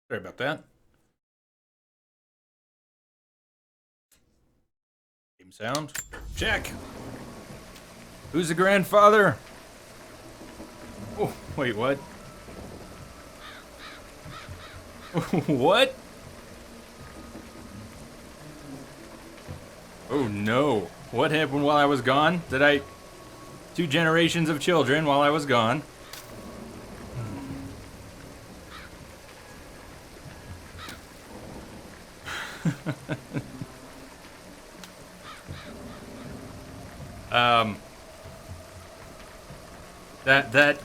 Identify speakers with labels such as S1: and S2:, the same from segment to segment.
S1: Sorry about that. Game sound. Check. Who's the grandfather? Oh, wait, what? What? Oh no. What happened while I was gone? Did I... Two generations of children while I was gone.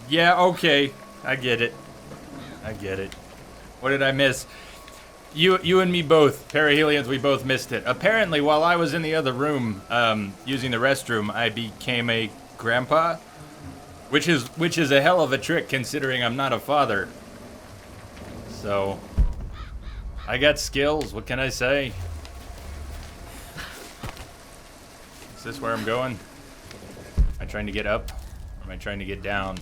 S1: Yeah, okay. I get it. I get it. What did I miss? You and me both, Perihelions, we both missed it. Apparently, while I was in the other room, using the restroom, I became a grandpa, which is a hell of a trick considering I'm not a father. So, I got skills. What can I say? Is this where I'm going? Am I trying to get up? Or am I trying to get down?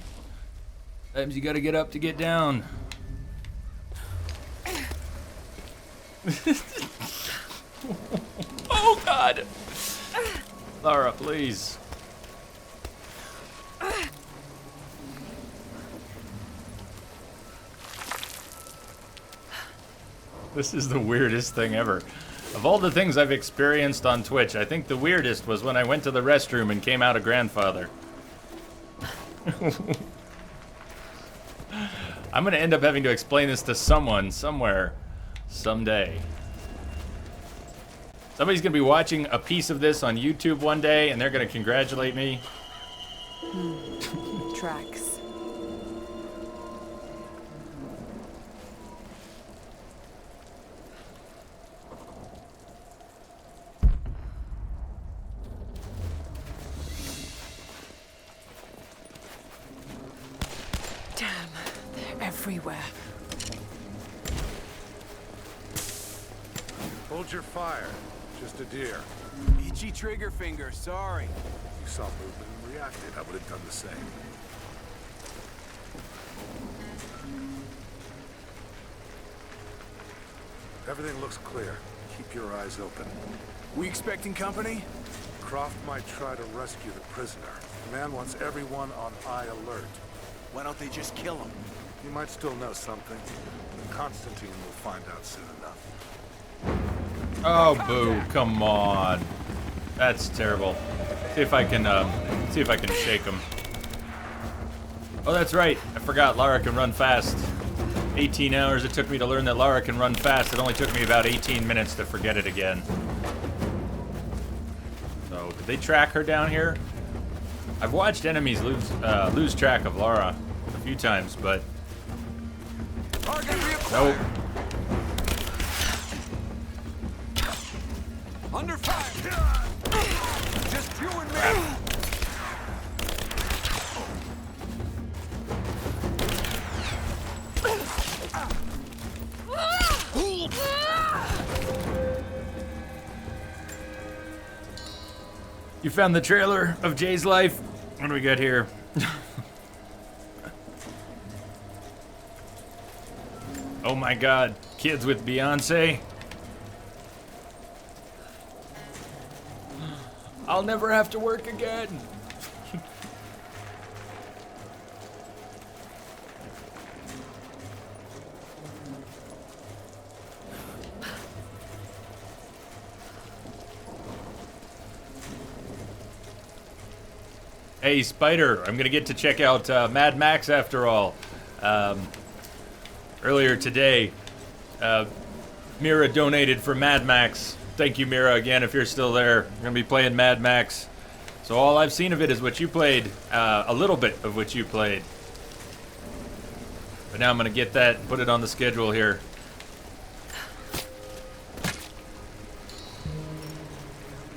S1: Sometimes you gotta get up to get down. Oh God! Lara, please. This is the weirdest thing ever. Of all the things I've experienced on Twitch, I think the weirdest was when I went to the restroom and came out a grandfather. I'm gonna end up having to explain this to someone, somewhere, someday. Somebody's gonna be watching a piece of this on YouTube one day, and they're gonna congratulate me.
S2: Tracks. Damn, they're everywhere.
S3: Hold your fire. Just a deer.
S4: Itchy trigger finger, sorry.
S3: You saw movement and reacted. I would have done the same. Everything looks clear. Keep your eyes open.
S4: We expecting company?
S3: Croft might try to rescue the prisoner. The man wants everyone on high alert.
S4: Why don't they just kill him?
S3: He might still know something. Constantine will find out soon enough.
S1: Oh, boo! Come on. That's terrible. See if I can shake him. Oh, that's right. I forgot Lara can run fast. 18 hours it took me to learn that Lara can run fast. It only took me about 18 minutes to forget it again. So, did they track her down here? I've watched enemies lose track of Lara a few times, but nope.
S4: Under fire! Just you and me!
S1: You found the trailer of Jay's life? What do we got here? Oh my God, kids with Beyonce? I'll never have to work again. Hey, Spider, I'm gonna get to check out Mad Max after all. Earlier today, Mira donated for Mad Max. Thank you, Mira, again, if you're still there. We're gonna be playing Mad Max. So all I've seen of it is what you played, a little bit of what you played. But now I'm gonna get that and put it on the schedule here.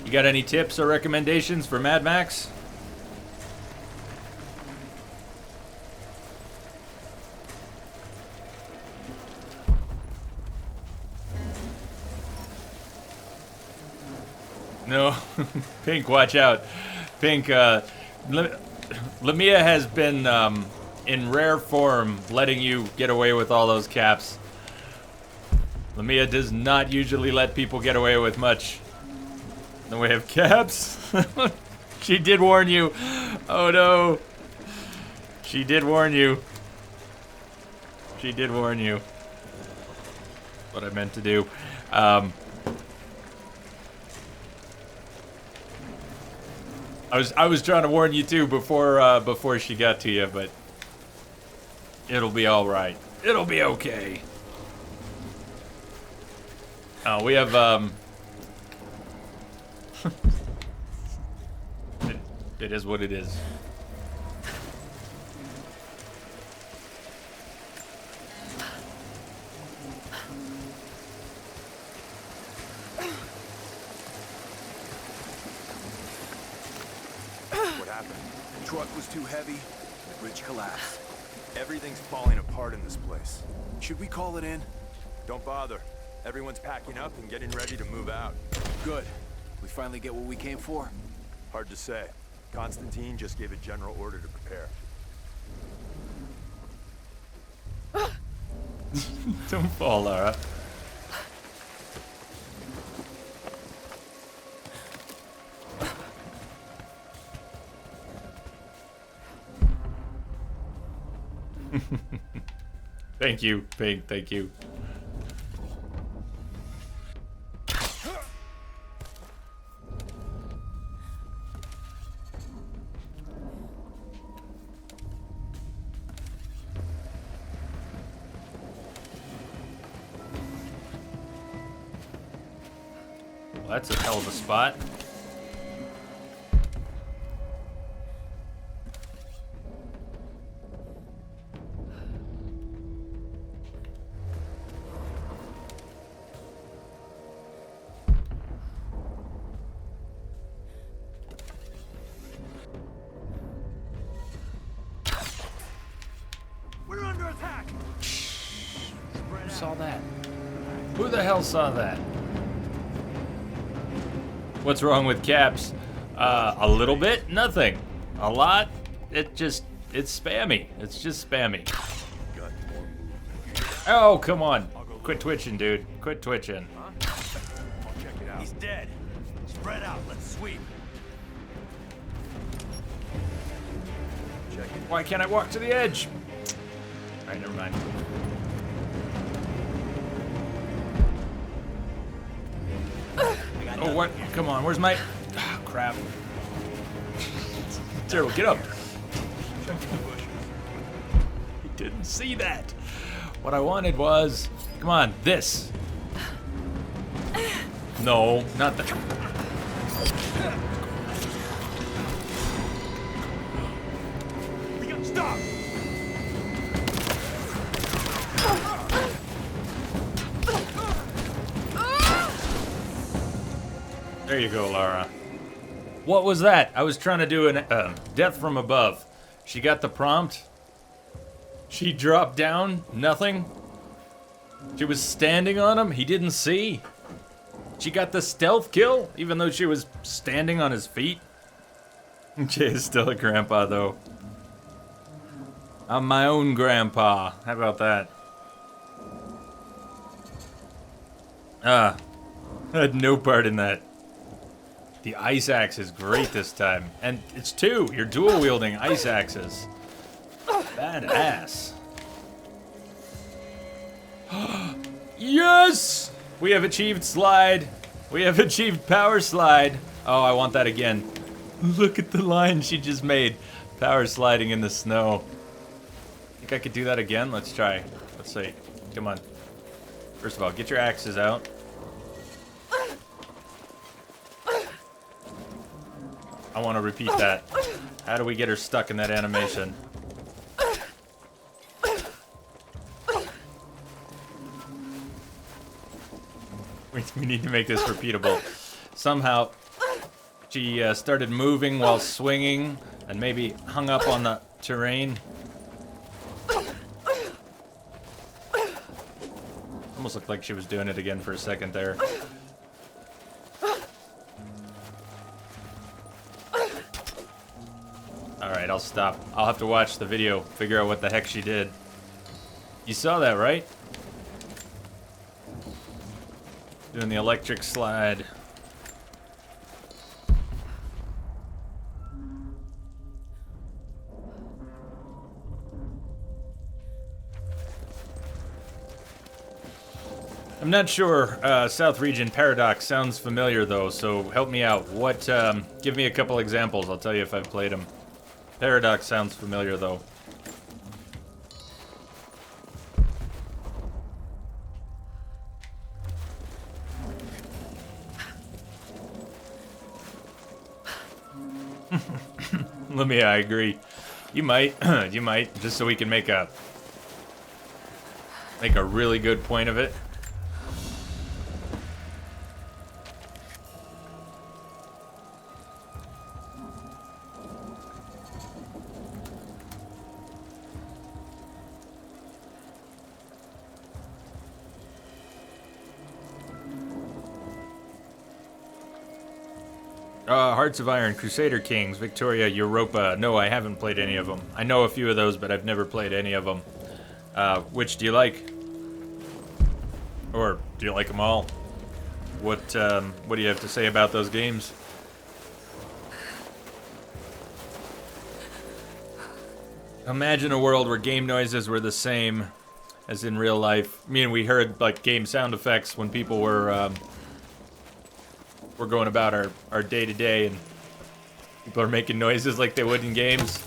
S1: You got any tips or recommendations for Mad Max? No. Pink, watch out. Pink, Lamia has been, in rare form, letting you get away with all those caps. Lamia does not usually let people get away with much in the way of caps. She did warn you. Oh no. She did warn you. She did warn you. What I meant to do. I was trying to warn you too before she got to you, but it'll be all right. It'll be okay. Oh, we have it is what it is.
S4: What happened? The truck was too heavy, the bridge collapsed. Everything's falling apart in this place. Should we call it in? Don't bother. Everyone's packing up and getting ready to move out.
S5: Good. We finally get what we came for?
S4: Hard to say. Constantine just gave a general order to prepare.
S1: Don't fall, Lara. Thank you, Pink. Thank you. Well, that's a hell of a spot.
S4: We're under attack!
S1: Who saw that? Who the hell saw that? What's wrong with caps? A little bit? Nothing. A lot? It's spammy. It's just spammy. Oh, come on. Quit twitching, dude. Quit twitching.
S4: I'll check it out.
S6: He's dead. Spread out. Let's sweep.
S4: Check it.
S1: Why can't I walk to the edge? Alright, never mind. Oh, what? Come on, where's my... Ah, crap. Terrible, get up. He didn't see that. What I wanted was... Come on, this. No, not that.
S4: Stop!
S1: There you go, Lara. What was that? I was trying to do an death from above. She got the prompt. She dropped down. Nothing. She was standing on him. He didn't see. She got the stealth kill, even though she was standing on his feet. Jay is still a grandpa, though. I'm my own grandpa. How about that? I had no part in that. The ice axe is great this time. And it's two. You're dual wielding ice axes. Badass. Yes! We have achieved slide. We have achieved power slide. Oh, I want that again. Look at the line she just made. Power sliding in the snow. Think I could do that again? Let's try. Let's see. Come on. First of all, get your axes out. I want to repeat that. How do we get her stuck in that animation? We need to make this repeatable. Somehow, she started moving while swinging and maybe hung up on the terrain. Almost looked like she was doing it again for a second there. Alright, I'll stop. I'll have to watch the video, figure out what the heck she did. You saw that, right? Doing the electric slide. I'm not sure. South Region Paradox sounds familiar though, so help me out. What? Give me a couple examples. I'll tell you if I've played them. Paradox sounds familiar though. I agree. You might, you might, just so we can make a really good point of it. Hearts of Iron, Crusader Kings, Victoria, Europa. No, I haven't played any of them. I know a few of those, but I've never played any of them. Which do you like? Or do you like them all? What do you have to say about those games? Imagine a world where game noises were the same as in real life. I mean, we heard like game sound effects when people were going about our day-to-day, and people are making noises like they would in games.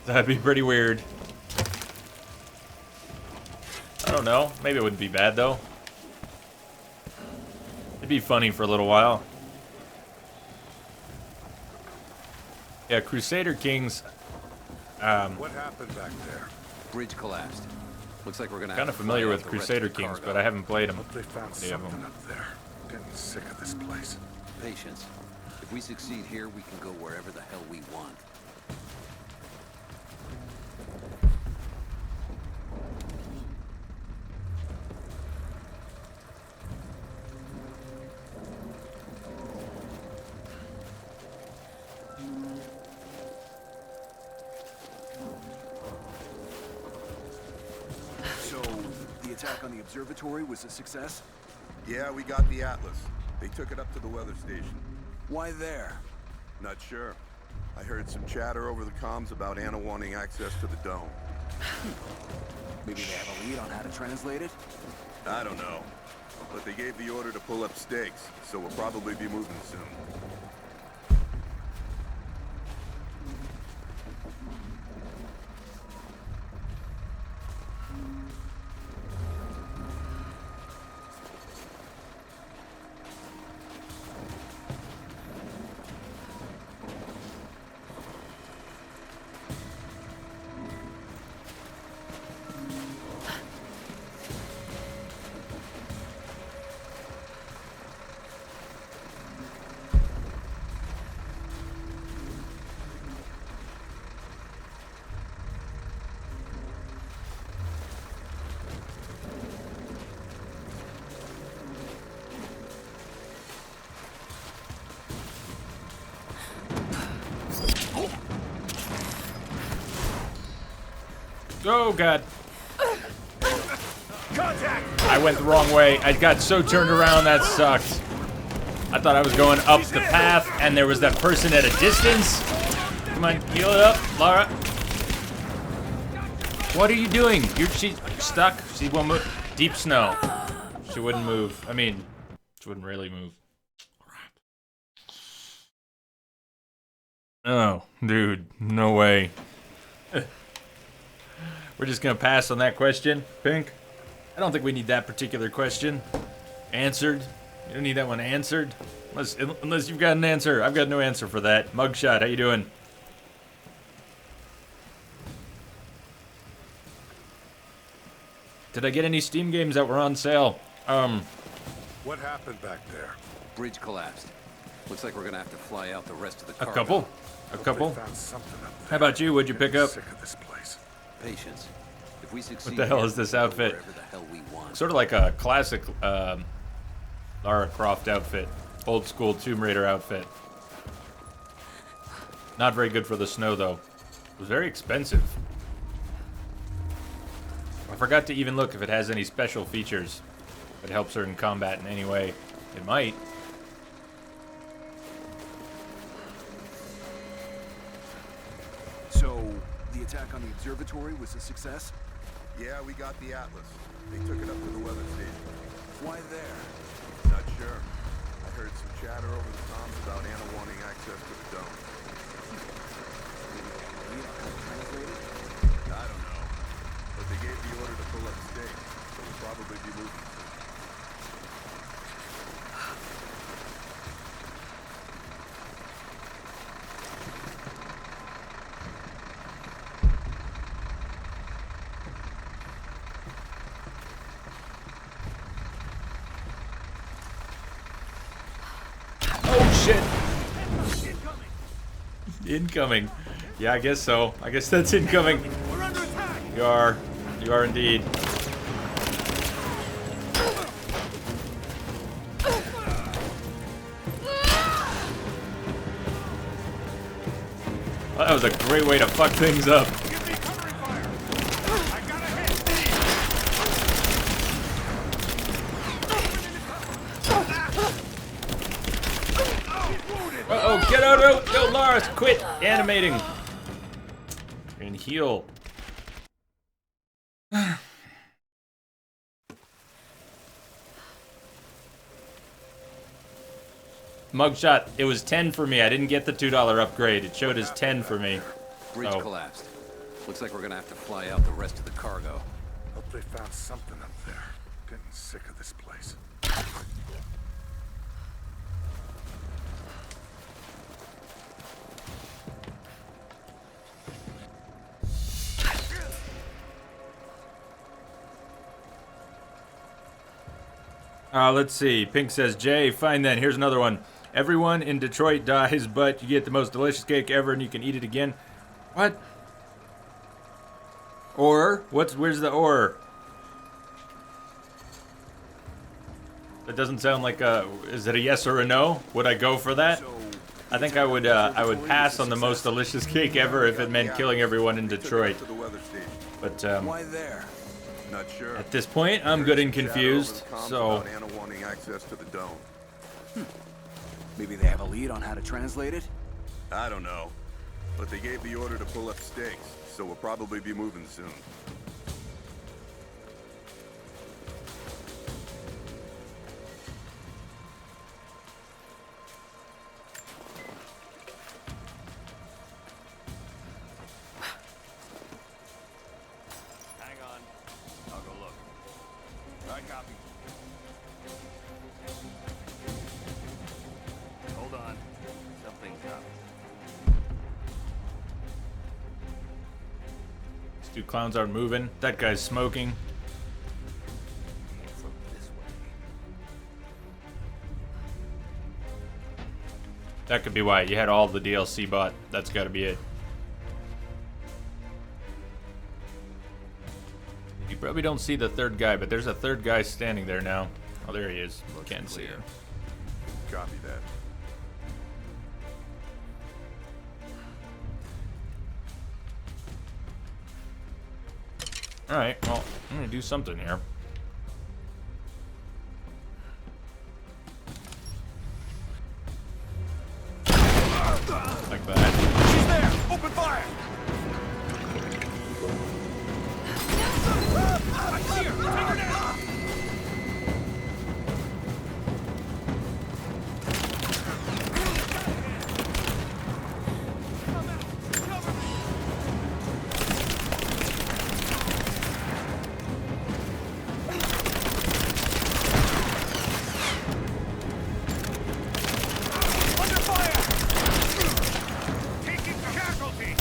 S1: That'd be pretty weird. I don't know. Maybe it wouldn't be bad, though. It'd be funny for a little while. Yeah, Crusader Kings.
S3: What happened back there?
S5: Bridge collapsed. Looks like we're gonna.
S1: Kind of familiar with Crusader Kings, but I haven't played them.
S3: Hope they found something up there. Getting sick of this place.
S5: Patience. If we succeed here, we can go wherever the hell we want.
S4: So, the attack on the observatory was a success?
S7: Yeah, we got the Atlas. They took it up to the weather station.
S4: Why there?
S7: Not sure. I heard some chatter over the comms about Anna wanting access to the dome.
S4: Maybe they have a lead on how to translate it?
S7: I don't know. But they gave the order to pull up stakes, so we'll probably be moving soon.
S1: Oh god.
S3: Contact!
S1: I went the wrong way. I got so turned around, that sucked. I thought I was going up the path, and there was that person at a distance. Come on, heal it up, Lara. What are you doing? She's stuck. She won't move. Deep snow. She wouldn't move. I mean, she wouldn't really move. Oh, dude, no way. We're just gonna pass on that question, Pink. I don't think we need that particular question answered. You don't need that one answered, unless you've got an answer. I've got no answer for that. Mugshot, how you doing? Did I get any Steam games that were on sale?
S3: What happened back there?
S5: Bridge collapsed. Looks like we're gonna have to fly out the rest of the
S1: A
S5: cargo.
S1: couple. A
S3: Hope
S1: couple.
S3: They found something up there.
S1: How about you? What'd you pick
S3: Getting
S1: up?
S3: Sick of this place.
S5: Patience. If we succeed,
S1: What the hell
S5: here,
S1: is this
S5: we can go
S1: outfit?
S5: Wherever the hell we want.
S1: Sort of like a classic Lara Croft outfit. Old school Tomb Raider outfit. Not very good for the snow, though. It was very expensive. I forgot to even look if it has any special features. If it helps her in combat in any way, it might.
S4: So, the attack on the observatory was a success?
S7: Yeah, we got the Atlas. They took it up to the weather station.
S4: Why there?
S7: Not sure. I heard some chatter over the comms about Anna wanting access to the dome. I don't know. But they gave the order to pull up stakes, so we'll probably be moving soon.
S1: Oh shit! Incoming. Yeah, I guess so. I guess that's incoming.
S6: We're under attack!
S1: You are. You are indeed. Well, that was a great way to fuck things up.
S6: Give me covering fire! I got a hit!
S1: Uh-oh, get out! No, Lars, quit animating. And heal. Mugshot, it was 10 for me. I didn't get the $2 upgrade. It showed as 10 for me.
S5: Bridge
S1: Oh.
S5: collapsed. Looks like we're gonna have to fly out the rest of the cargo.
S3: Hope they found something up there. Getting sick of this place.
S1: Let's see. Pink says, Jay, fine then. Here's another one. Everyone in Detroit dies, but you get the most delicious cake ever and you can eat it again. What? Or? Where's the or? That doesn't sound like a... Is it a yes or a no? Would I go for that? I think I would pass on the most delicious cake ever if it meant killing everyone in
S7: They took it
S1: Detroit.
S7: up to the weather station.
S1: But,
S4: Why there?
S7: Not sure.
S1: at this point, I'm
S7: Heard
S1: good
S7: some
S1: and
S7: chatter
S1: confused,
S7: over the comms
S1: so...
S7: about Anna wanting access to the dome.
S4: Maybe they have a lead on how to translate it?
S7: I don't know. But they gave the order to pull up stakes, so we'll probably be moving soon.
S6: Hang on. I'll go look. I copy. Hold on. Something's up.
S1: These two clowns aren't moving. That guy's smoking.
S6: From this way.
S1: That could be why. You had all the DLC bought. That's gotta be it. You probably don't see the third guy, but there's a third guy standing there now. Oh, there he is. Can't see him.
S7: Copy that.
S1: Alright, well, I'm gonna do something here. Like that.
S6: She's there! Open fire! I see her! Take her down! Under fire! Taking casualty!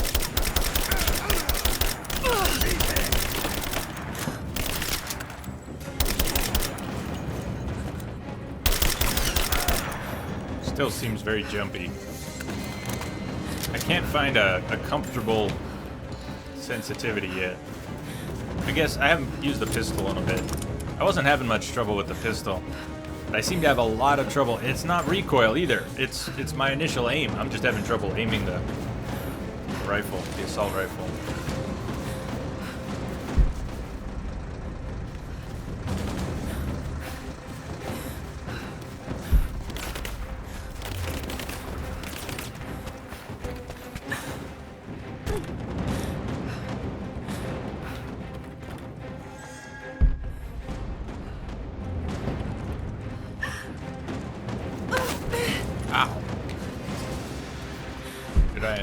S1: Still seems very jumpy. I can't find a comfortable sensitivity yet. I guess I haven't used the pistol in a bit. I wasn't having much trouble with the pistol. But I seem to have a lot of trouble. It's not recoil either. It's my initial aim. I'm just having trouble aiming the rifle, the assault rifle.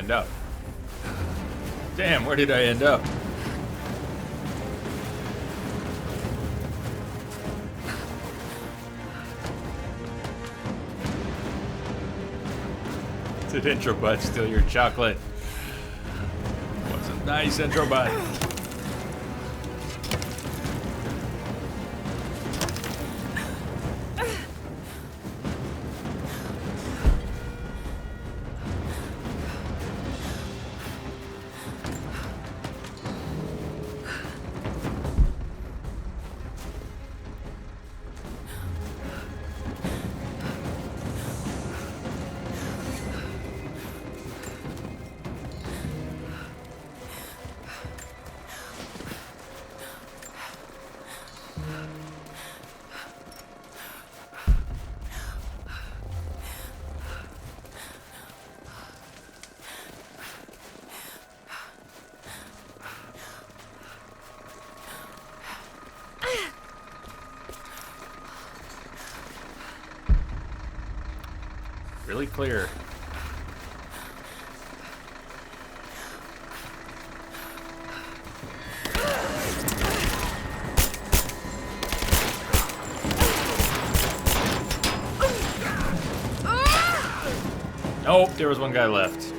S1: end up? Damn, where did I end up? Did Intro Bud steal your chocolate? Wasn't nice, Intro Bud. Really clear. Nope, there was one guy left.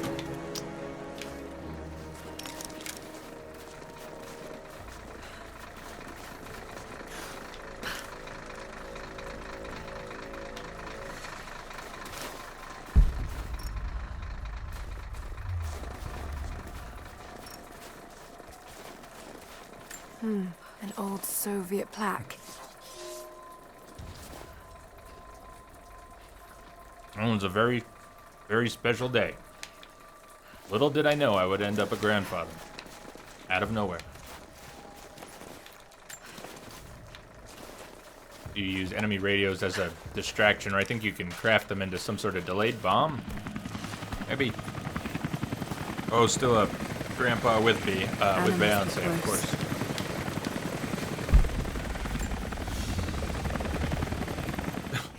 S2: An old Soviet plaque.
S1: It was a very, very special day. Little did I know I would end up a grandfather. Out of nowhere. You use enemy radios as a distraction, or I think you can craft them into some sort of delayed bomb? Maybe. Oh, still a grandpa with me, with Beyonce, of course.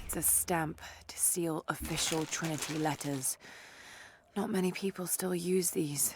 S2: It's a stamp to seal official Trinity letters. Not many people still use these.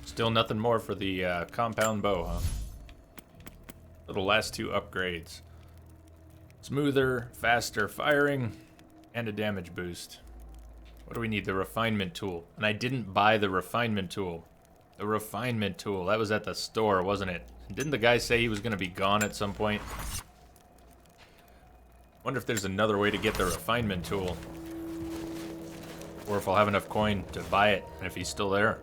S1: Still nothing more for the compound bow, huh? For the last two upgrades. Smoother, faster firing, and a damage boost. What do we need? The refinement tool. And I didn't buy the refinement tool. The refinement tool. That was at the store, wasn't it? Didn't the guy say he was going to be gone at some point? Wonder if there's another way to get the refinement tool. Or if I'll have enough coin to buy it, and if he's still there.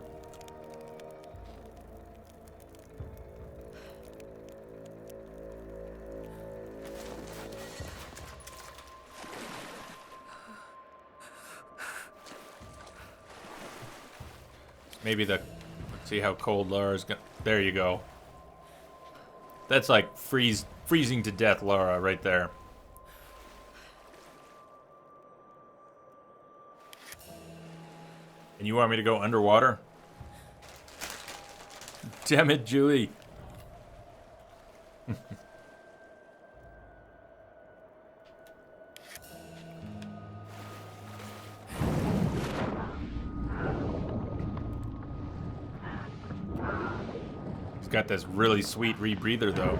S1: Maybe the... Let's see how cold Lara's gonna... There you go. That's like freezing to death Lara right there. And you want me to go underwater? Damn it, Julie. He's got this really sweet rebreather, though.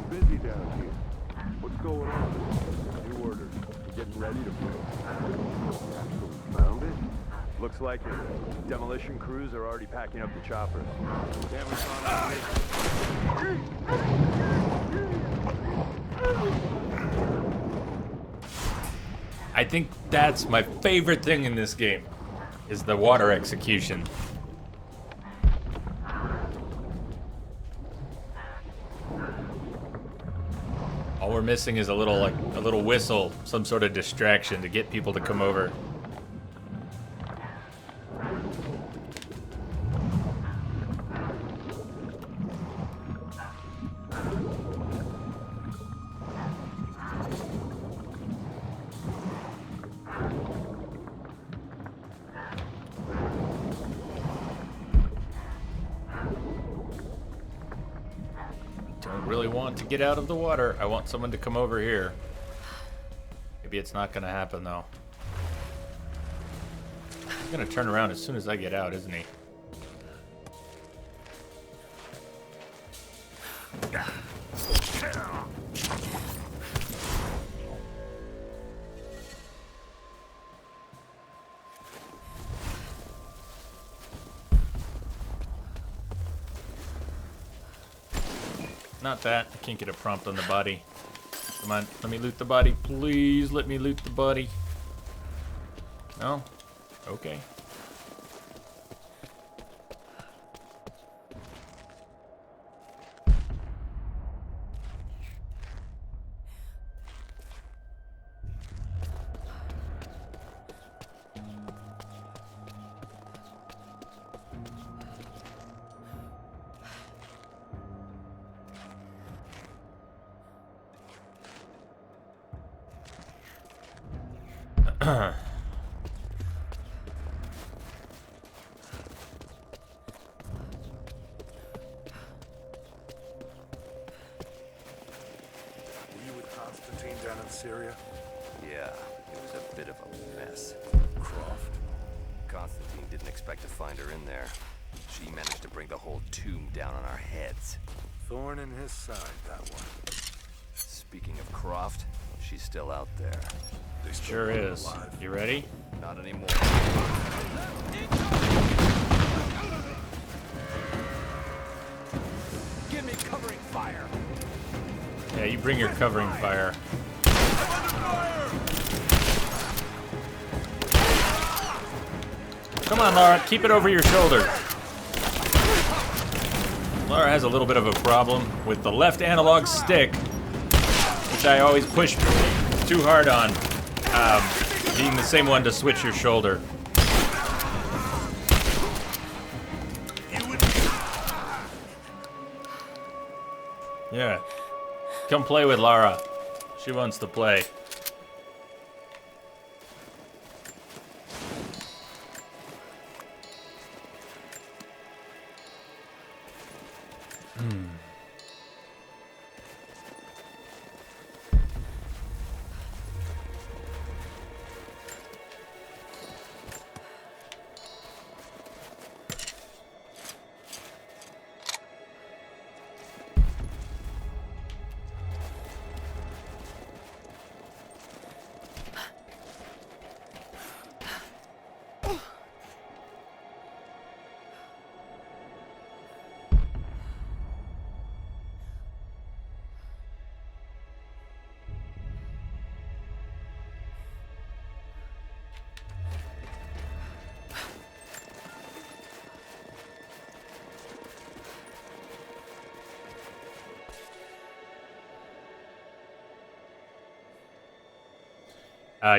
S8: Busy down here. What's going on? New orders. We're getting ready to move. So we found it?
S4: Looks like it. Demolition crews are already packing up the choppers. Cameras on here.
S1: I think that's my favorite thing in this game, is the water execution. All we're missing is a little whistle, some sort of distraction to get people to come over. Really want to get out of the water. I want someone to come over here. Maybe it's not gonna happen though. He's gonna turn around as soon as I get out, isn't he? Not that. I can't get a prompt on the body. Come on, let me loot the body. Please let me loot the body. No? Okay.
S3: Were you with Constantine down in Syria?
S9: Yeah, it was a bit of a mess.
S3: Croft.
S9: Constantine didn't expect to find her in there. She managed to bring the whole tomb down on our heads.
S3: Thorn in his side, that one.
S9: Speaking of Croft, she's still out there.
S3: They still
S1: Sure
S3: want her
S1: is.
S3: alive.
S1: You ready?
S9: Not anymore.
S6: Give me covering fire.
S1: Yeah, you bring your covering fire. Come on, Lara, keep it over your shoulder. Lara has a little bit of a problem with the left analog stick, which I always push too hard on, being the same one to switch your shoulder. Yeah. Come play with Lara. She wants to play.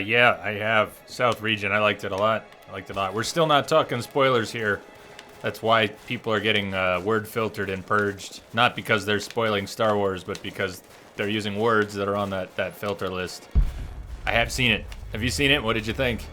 S1: Yeah, I have. South Region, I liked it a lot. We're still not talking spoilers here. That's why people are getting word filtered and purged. Not because they're spoiling Star Wars, but because they're using words that are on that filter list. I have seen it. Have you seen it? What did you think?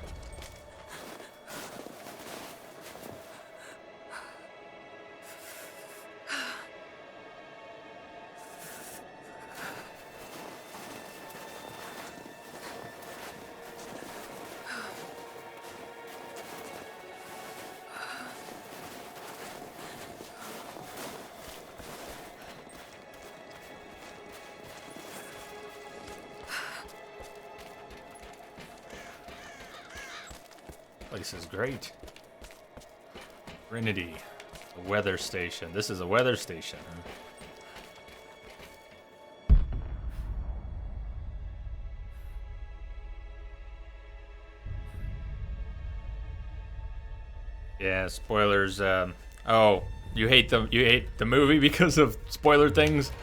S1: Place is great. Trinity. A weather station. This is a weather station, huh? Yeah, spoilers. Oh, you hate the movie because of spoiler things?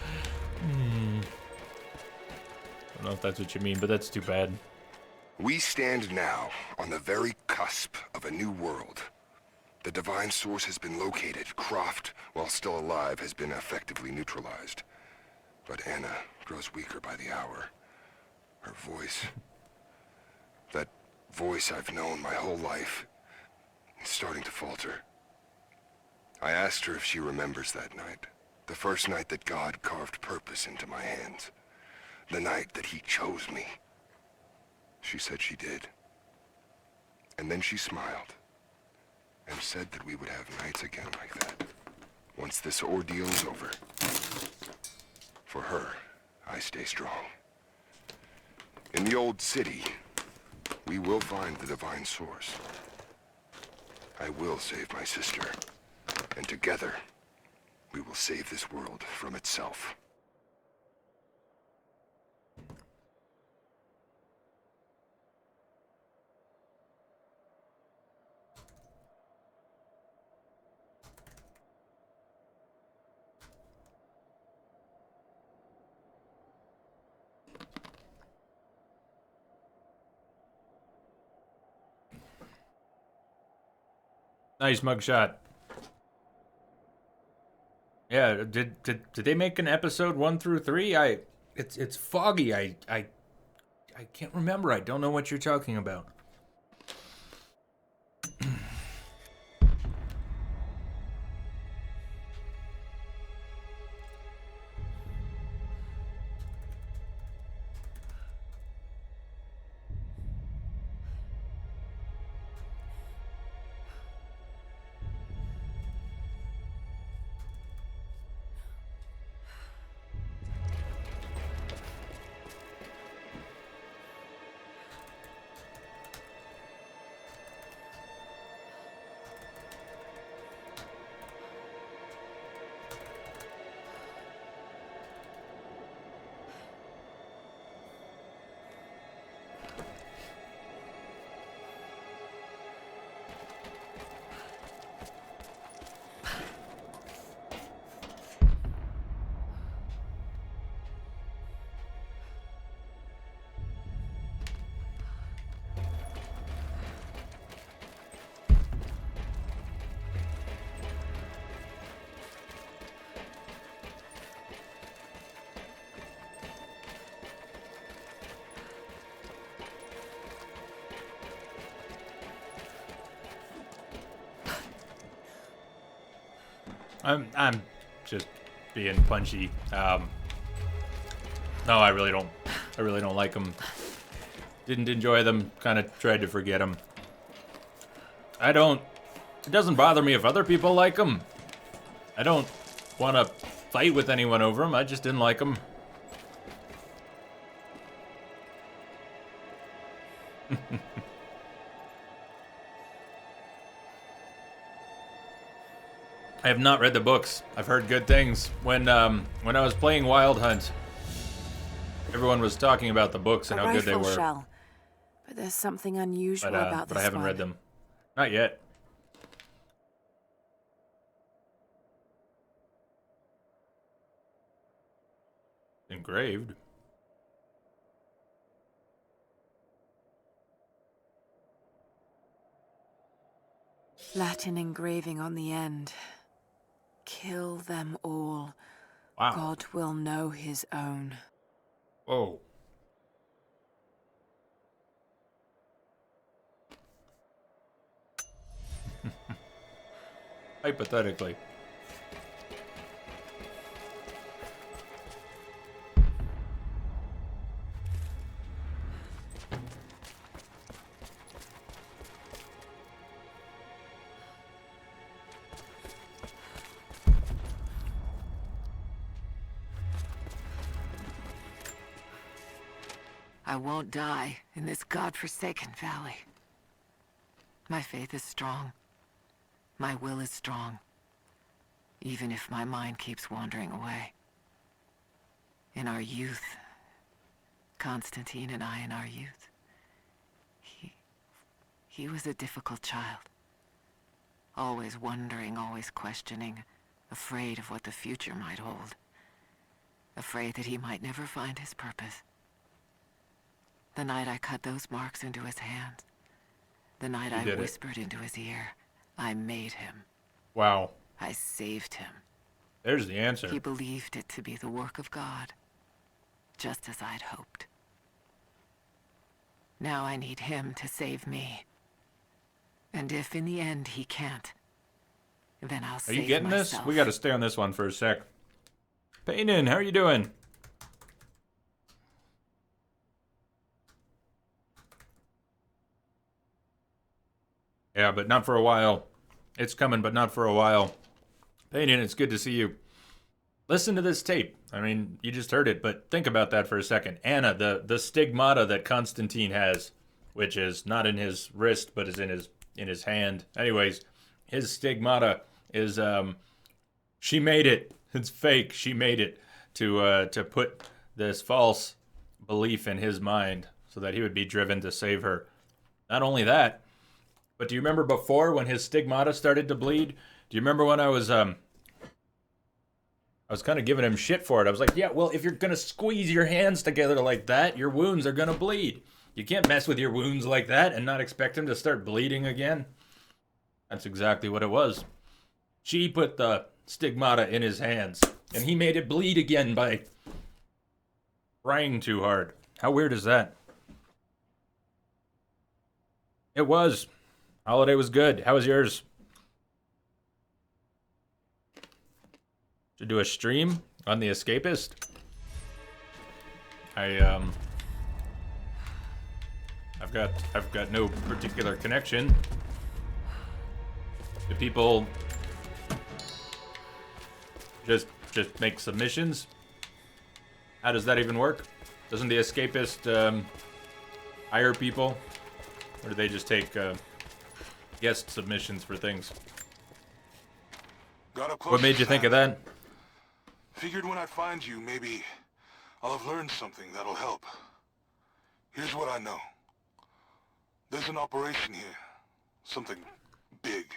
S1: I don't know if that's what you mean, but that's too bad.
S10: We stand now on the very cusp of a new world. The divine source has been located. Croft, while still alive, has been effectively neutralized. But Anna grows weaker by the hour. Her voice, that voice I've known my whole life, is starting to falter. I asked her if she remembers that night. The first night that God carved purpose into my hands. The night that he chose me. She said she did. And then she smiled. And said that we would have nights again like that. Once this ordeal is over. For her, I stay strong. In the old city, we will find the divine source. I will save my sister. And together, we will save this world from itself.
S1: Nice mugshot. Yeah, did they make an episode 1 through 3? It's foggy. I can't remember. I don't know what you're talking about. I'm just being punchy. No, I really don't like them. Didn't enjoy them. Kind of tried to forget them. It doesn't bother me if other people like them. I don't want to fight with anyone over them. I just didn't like them. I have not read the books. I've heard good things. When I was playing Wild Hunt, everyone was talking about the books and how good they were.
S2: Shell. But there's something unusual about this
S1: but I haven't read them. Not yet. Engraved.
S2: Latin engraving on the end. Kill them all.
S1: Wow.
S2: God will know his own.
S1: Whoa. Hypothetically.
S11: I won't die in this godforsaken valley.
S2: My faith is strong. My will is strong. Even if my mind keeps wandering away. In our youth, Constantine and I in our youth, he was a difficult child. Always wondering, always questioning, afraid of what the future might hold. Afraid that he might never find his purpose. The night I cut those marks into his hands, the night I whispered into his ear, I made him.
S1: Wow.
S2: I saved him.
S1: There's the answer.
S2: He believed it to be the work of God, just as I'd hoped. Now I need him to save me. And if in the end he can't, then I'll save myself.
S1: Are you getting this? We gotta stay on this one for a sec. Paynin, how are you doing? Yeah, but not for a while. It's coming, but not for a while. Paynin, it's good to see you. Listen to this tape. I mean, you just heard it, but think about that for a second. Anna, the stigmata that Constantine has, which is not in his wrist, but is in his hand. Anyways, his stigmata is she made it. It's fake. She made it to put this false belief in his mind so that he would be driven to save her. Not only that, but do you remember before when his stigmata started to bleed? Do you remember when I was kind of giving him shit for it? I was like, yeah, well, if you're gonna squeeze your hands together like that, your wounds are gonna bleed. You can't mess with your wounds like that and not expect them to start bleeding again. That's exactly what it was. She put the stigmata in his hands, and he made it bleed again by trying too hard. How weird is that? It was. Holiday was good. How was yours? Should do a stream on The Escapist. I've got no particular connection. Do people just make submissions? How does that even work? Doesn't The Escapist hire people? Or do they just take guest submissions for things? What made you think of that?
S3: Figured when I find you, maybe I'll have learned something that'll help. Here's what I know. There's an operation here. Something big.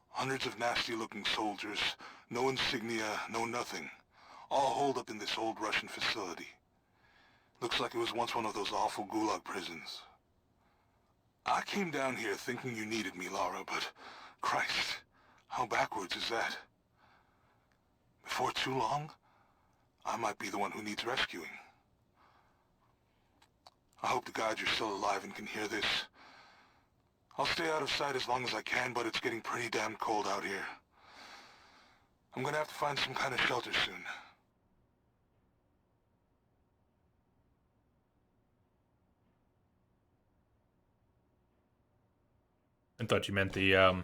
S3: Hundreds of nasty-looking soldiers. No insignia, no nothing. All holed up in this old Russian facility. Looks like it was once one of those awful gulag prisons. I came down here thinking you needed me, Lara, but Christ, how backwards is that? Before too long, I might be the one who needs rescuing. I hope to God you're still alive and can hear this. I'll stay out of sight as long as I can, but it's getting pretty damn cold out here. I'm gonna have to find some kind of shelter soon.
S1: I thought you meant the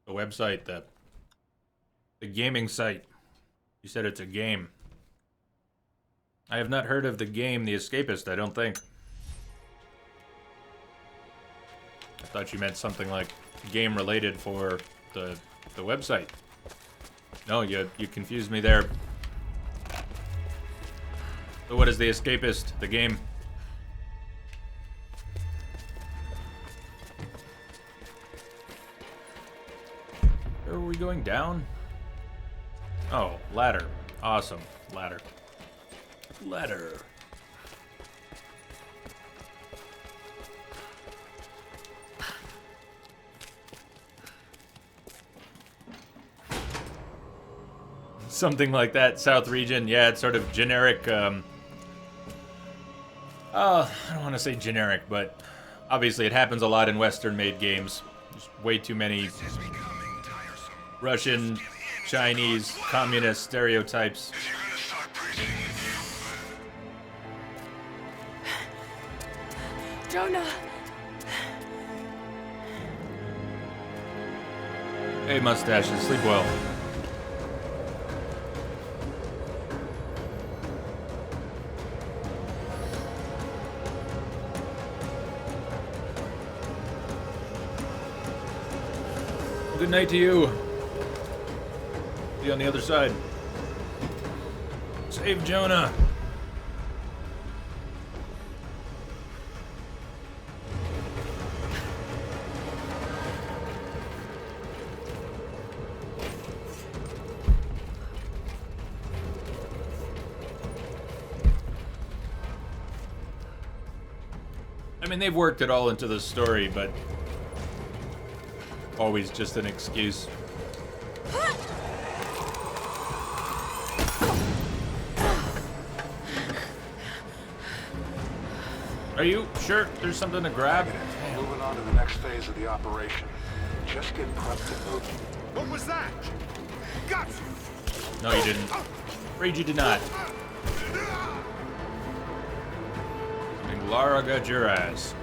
S1: website, the gaming site. You said it's a game. I have not heard of the game The Escapist, I don't think. I thought you meant something like game related for the website. No, you confused me there. So what is The Escapist, the game? Are we going down? Oh, ladder. Awesome. Ladder. Ladder. Something like that, South Region. Yeah, it's sort of generic, I don't want to say generic, but obviously it happens a lot in Western-made games. There's way too many Russian, Chinese, communist stereotypes.
S2: Jonah!
S1: Hey, mustaches, sleep well. Good night to you. See you on the other side. Save Jonah. I mean, they've worked it all into the story, but always just an excuse. Are you sure there's something to grab?
S3: Moving on to the next phase of the operation. Just get prepped to move.
S6: What was that? Got you!
S1: No, you didn't. Afraid you did not. And Lara got your ass.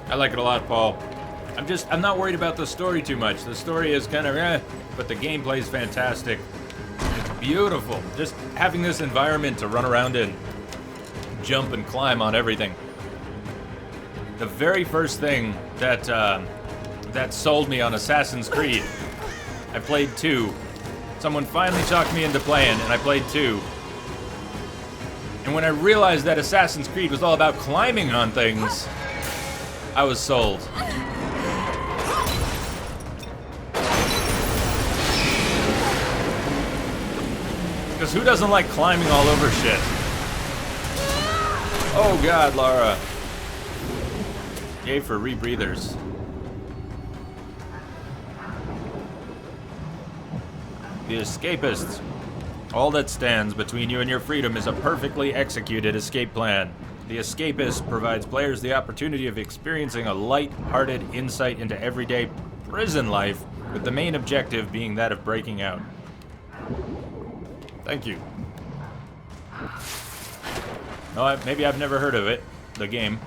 S1: I like it a lot, Paul. I'm not worried about the story too much. The story is kind of but the gameplay is fantastic. It's beautiful. Just having this environment to run around in, jump and climb on everything. The very first thing that that sold me on Assassin's Creed, I played 2. Someone finally talked me into playing, and I played 2. And when I realized that Assassin's Creed was all about climbing on things, I was sold. Because who doesn't like climbing all over shit? Oh god, Lara. Yay for rebreathers. The Escapists. All that stands between you and your freedom is a perfectly executed escape plan. The Escapist provides players the opportunity of experiencing a light-hearted insight into everyday prison life, with the main objective being that of breaking out. Thank you. No, maybe I've never heard of it, the game.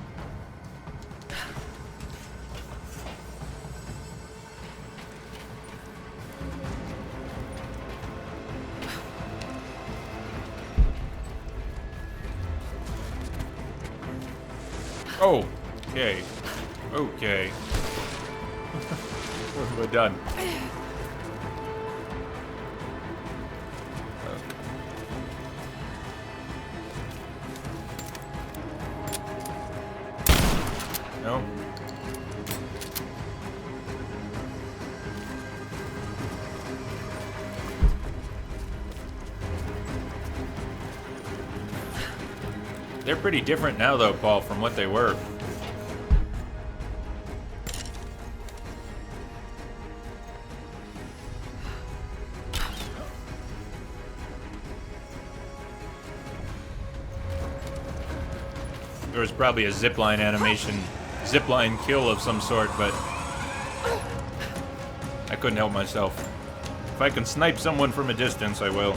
S1: Oh, okay. Okay. What have I done? No? They're pretty different now, though, Paul, from what they were. There was probably a zipline animation, zipline kill of some sort, but I couldn't help myself. If I can snipe someone from a distance, I will.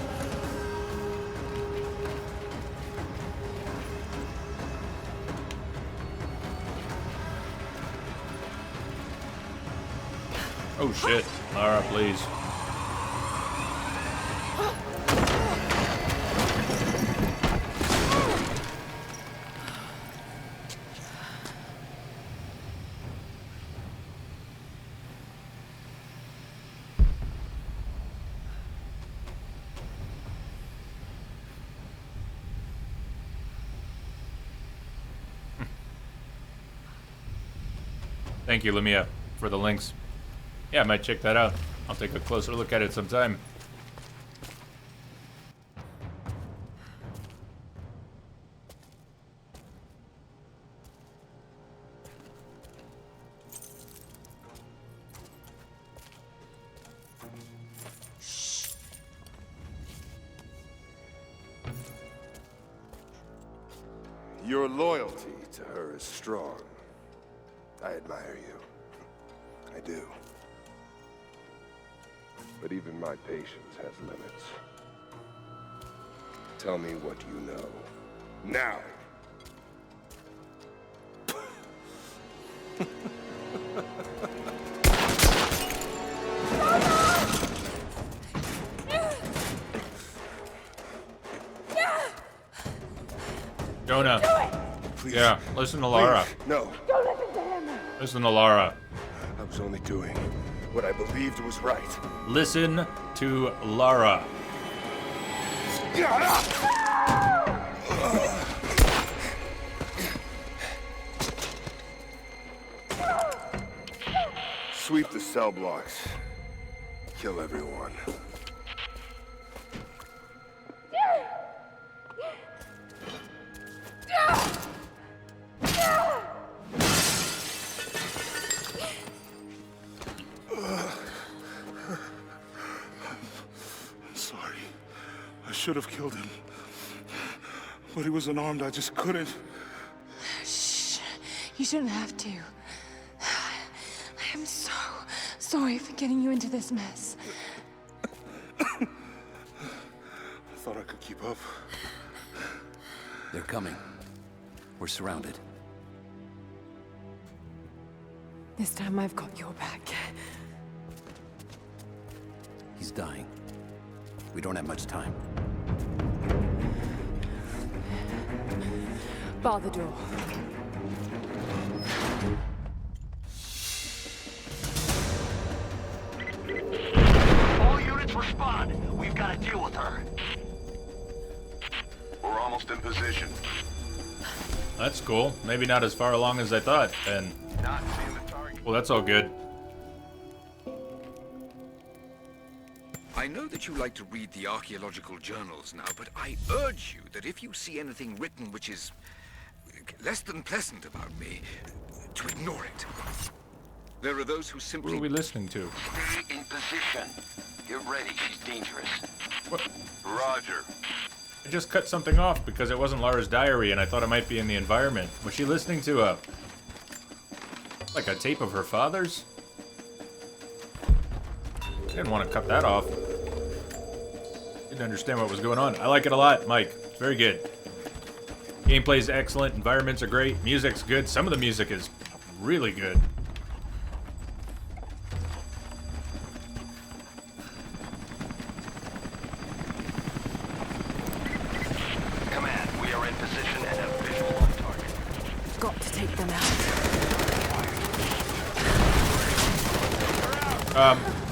S1: Oh shit, Lara, please. Thank you, Lumia, for the links. Yeah, I might check that out. I'll take a closer look at it sometime.
S10: Your loyalty to her is strong. I admire you. I do. But even my patience has limits. Tell me what you know. Now!
S1: Jonah.
S10: Please.
S1: Yeah, listen to Lara.
S10: Please. No.
S11: Don't listen to him!
S1: Listen to Lara.
S8: I was only doing what I believed was right.
S1: Listen to Lara.
S8: Sweep the cell blocks. Kill everyone.
S3: Sorry. I should have killed him. But he was unarmed, I just couldn't.
S11: Shh. You shouldn't have to. I am so sorry for getting you into this mess.
S3: I thought I could keep up.
S5: They're coming. We're surrounded.
S11: This time I've got your back.
S5: He's dying. We don't have much time.
S11: Bar the door.
S6: All units respond. We've got to deal with her.
S7: We're almost in position.
S1: That's cool. Maybe not as far along as I thought. And
S7: Not seeing the target.
S1: well, that's all good.
S12: I know that you like to read the archaeological journals now, but I urge you that if you see anything written which is less than pleasant about me, to ignore it. There are those who simply...
S1: Who are we listening to?
S6: Stay in position. Get ready. She's dangerous.
S1: What?
S7: Roger.
S1: I just cut something off because it wasn't Lara's diary and I thought it might be in the environment. Was she listening to like a tape of her father's? I didn't want to cut that off. Didn't understand what was going on. I like it a lot, Mike. It's very good. Gameplay's excellent, environments are great, music's good. Some of the music is really good.
S6: Command, we are in position and have visual on target.
S11: Got to take them out.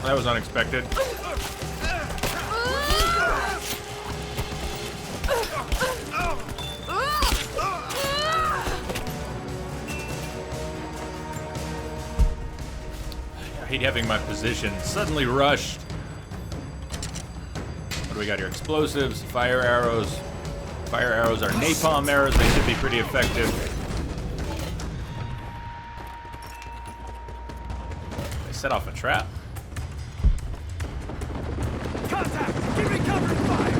S1: That was unexpected. I hate having my position suddenly rushed. What do we got here? Explosives, fire arrows. Fire arrows are napalm arrows. They should be pretty effective. They set off a trap.
S6: Contact! Give me cover and fire!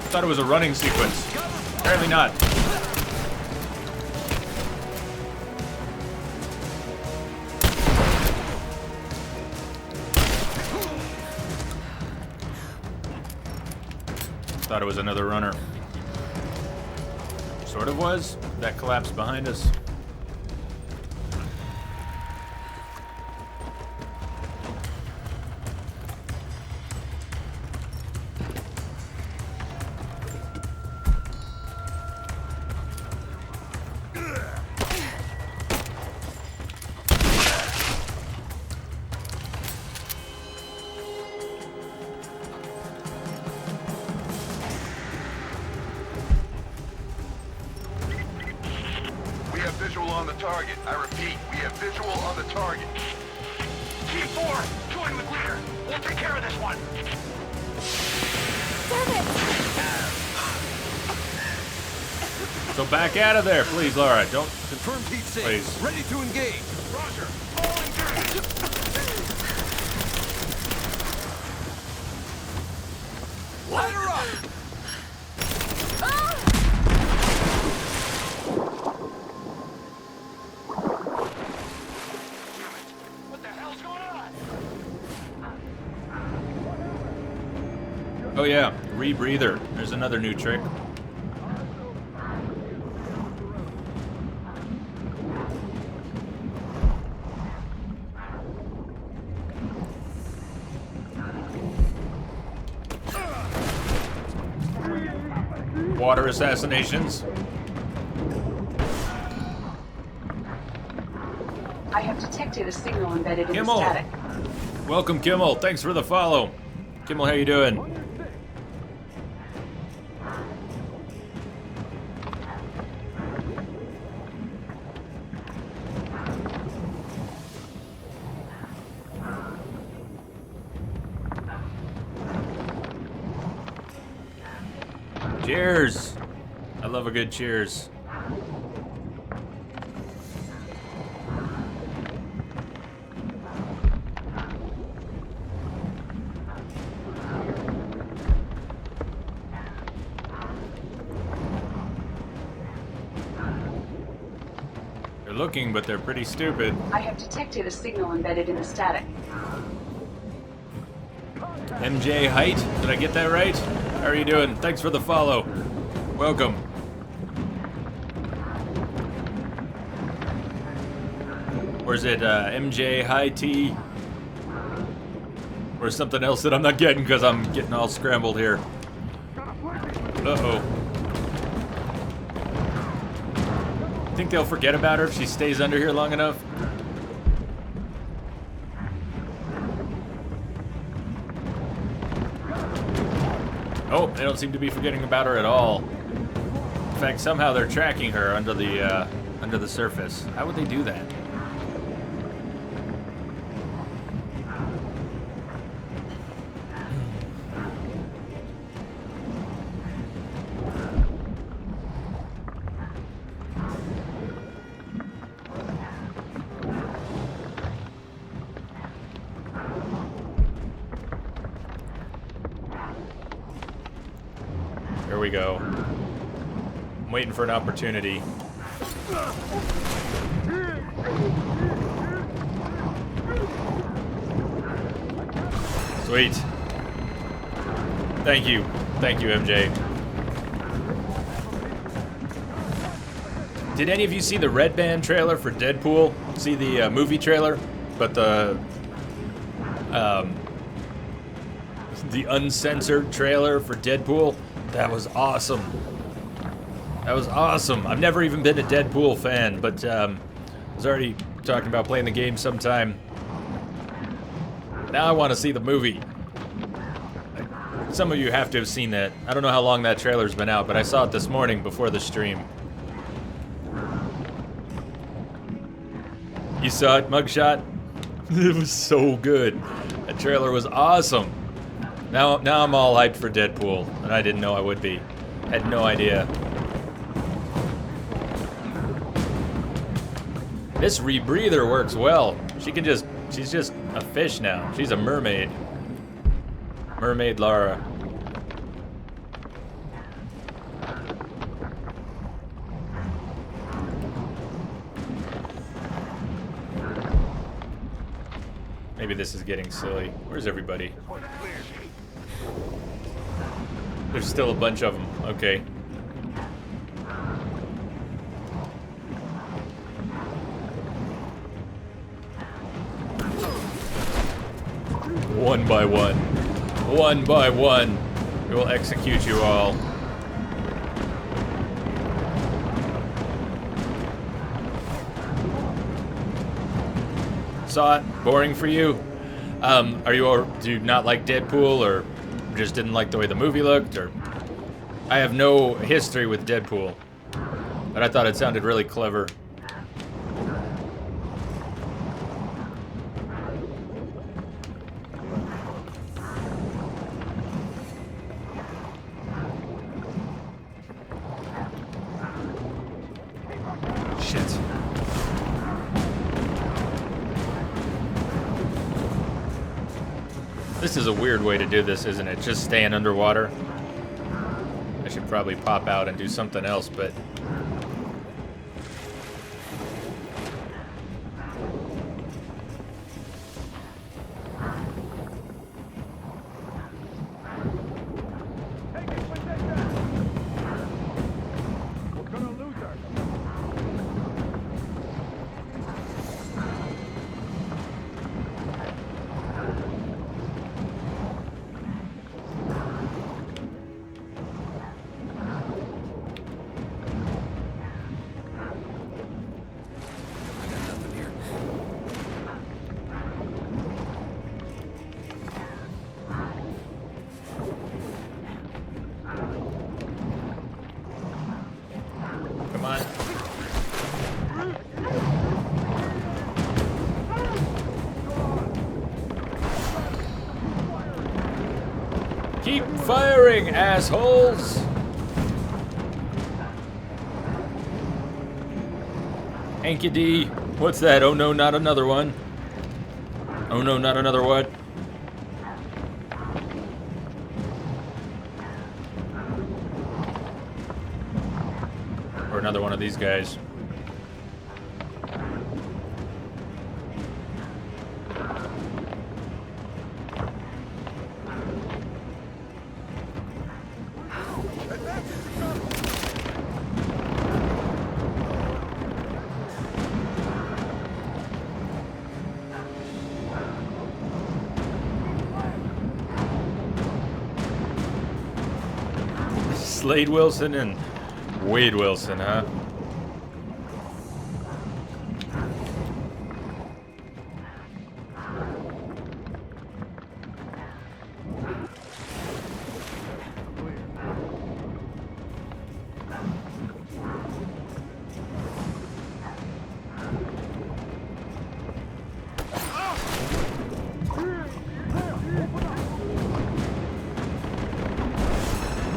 S1: I thought it was a running sequence. Apparently not. Thought it was another runner. Sort of was. That collapsed behind us.
S7: We have visual on the target. I repeat, we have visual on the target.
S6: T4, join with leader. We'll take care of this one.
S1: So back out of there, please, Lara. Don't.
S12: Confirmed heat safe.
S1: Please.
S12: Ready to engage.
S6: Roger. All engaged.
S12: Light her up!
S6: What the hell's going on?
S1: Oh yeah, rebreather. There's another new trick. Water assassinations.
S13: I have detected a signal embedded in
S1: Kimmel.
S13: the static.
S1: Welcome, Kimmel. Thanks for the follow. Kimmel, how you doing? Cheers. I love a good cheers. They're looking, but they're pretty stupid.
S13: I have detected a signal embedded in the static.
S1: MJ Height, did I get that right? How are you doing? Thanks for the follow. Welcome. Or is it MJ High T? Or something else that I'm not getting because I'm getting all scrambled here. Uh-oh. Think they'll forget about her if she stays under here long enough? Oh, they don't seem to be forgetting about her at all. In fact, somehow they're tracking her under the surface. How would they do that? Here we go. I'm waiting for an opportunity. Sweet. Thank you. Thank you, MJ. Did any of you see the Red Band trailer for Deadpool? See the movie trailer? But the uncensored trailer for Deadpool? That was awesome. That was awesome. I've never even been a Deadpool fan, but I was already talking about playing the game sometime. Now I want to see the movie. Some of you have to have seen that. I don't know how long that trailer's been out, but I saw it this morning before the stream. You saw it, Mugshot? It was so good. That trailer was awesome. Now I'm all hyped for Deadpool, and I didn't know I would be. Had no idea. This rebreather works well. She's just a fish now. She's a mermaid. Mermaid Lara. Maybe this is getting silly. Where's everybody? There's still a bunch of them. Okay. One by one. One by one. We will execute you all. Saw it? Boring for you? Do you not like Deadpool, or just didn't like the way the movie looked, or... I have no history with Deadpool, but I thought it sounded really clever. Shit. This is a weird way to do this, isn't it? Just staying underwater. I should probably pop out and do something else, but... Keep firing, assholes! Hanky D. What's that? Oh no, not another one. Oh no, not another what? Or another one of these guys. Slade Wilson and Wade Wilson, huh?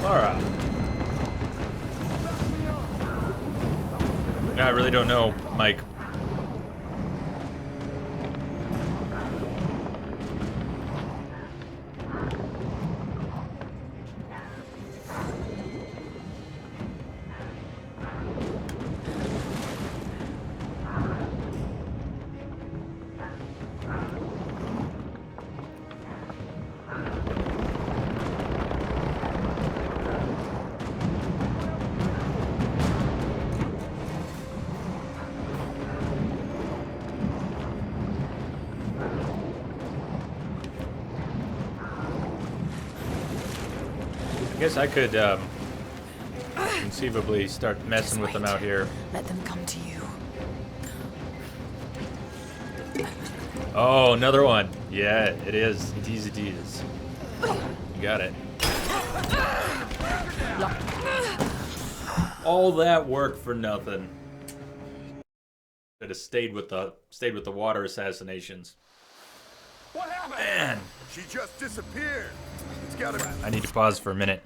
S1: Laura. I really don't know, Mike. I guess I could conceivably start messing with them out here.
S11: Let them come to you.
S1: Oh, another one. Yeah, it is. It is. It is. You got it. All that work for nothing. Should have stayed with the water assassinations.
S7: What happened?
S1: Man,
S7: She just disappeared. It's gotta be.
S1: I need to pause for a minute.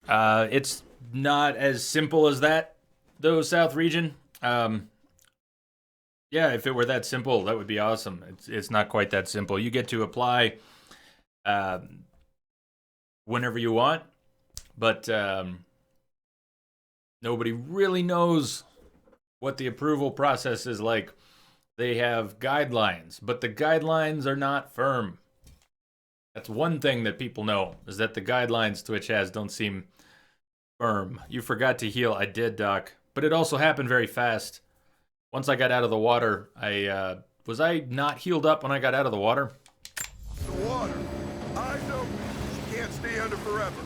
S1: It's not as simple as that, though, South Region. Yeah, if it were that simple, that would be awesome. It's not quite that simple. You get to apply whenever you want, but nobody really knows what the approval process is like. They have guidelines, but the guidelines are not firm. That's one thing that people know, is that the guidelines Twitch has don't seem firm. You forgot to heal. I did, Doc. But it also happened very fast. Once I got out of the water, was I not healed up when I got out of the water?
S7: The water. I know. She can't stay under forever.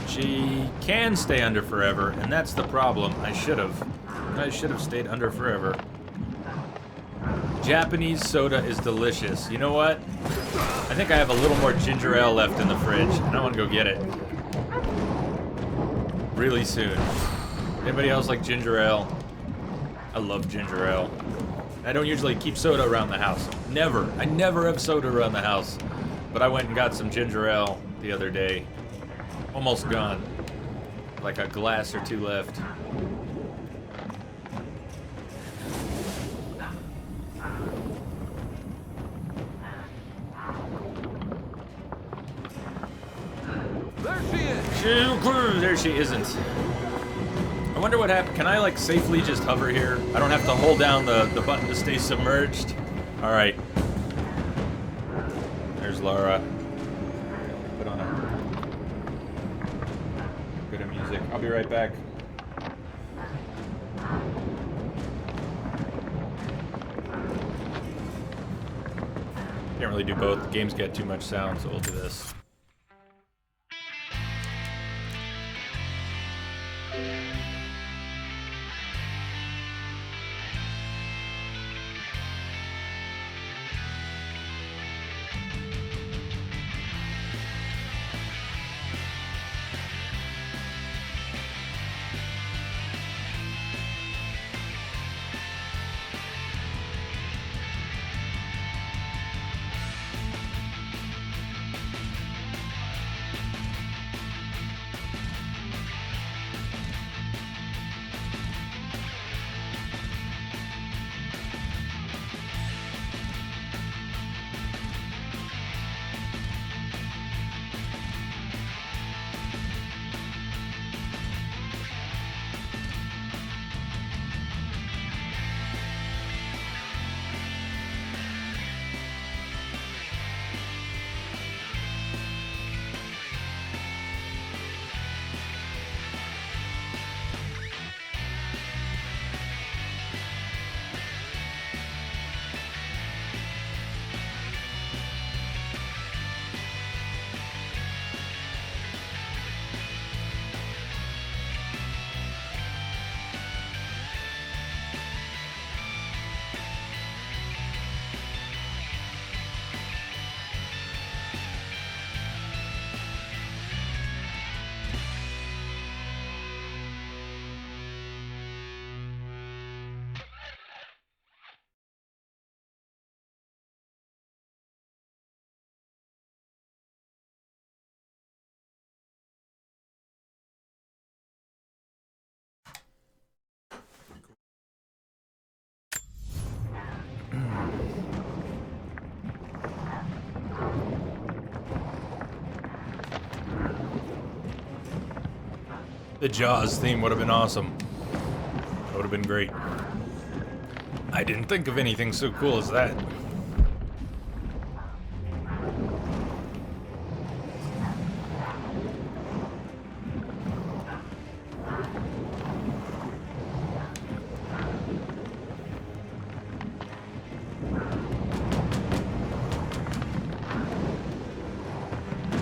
S1: She can stay under forever, and that's the problem. I should have stayed under forever. Japanese soda is delicious. You know what? I think I have a little more ginger ale left in the fridge, and I want to go get it really soon. Anybody else like ginger ale? I love ginger ale. I don't usually keep soda around the house. Never. I never have soda around the house. But I went and got some ginger ale the other day. Almost gone. Like a glass or two left.
S9: There she is!
S1: There she isn't. I wonder what happened. Can I, like, safely just hover here? I don't have to hold down the button to stay submerged? Alright. There's Laura. Put on a bit of music. I'll be right back. Can't really do both. The games get too much sound, so we'll do this. The Jaws theme would have been awesome. That would have been great. I didn't think of anything so cool as that.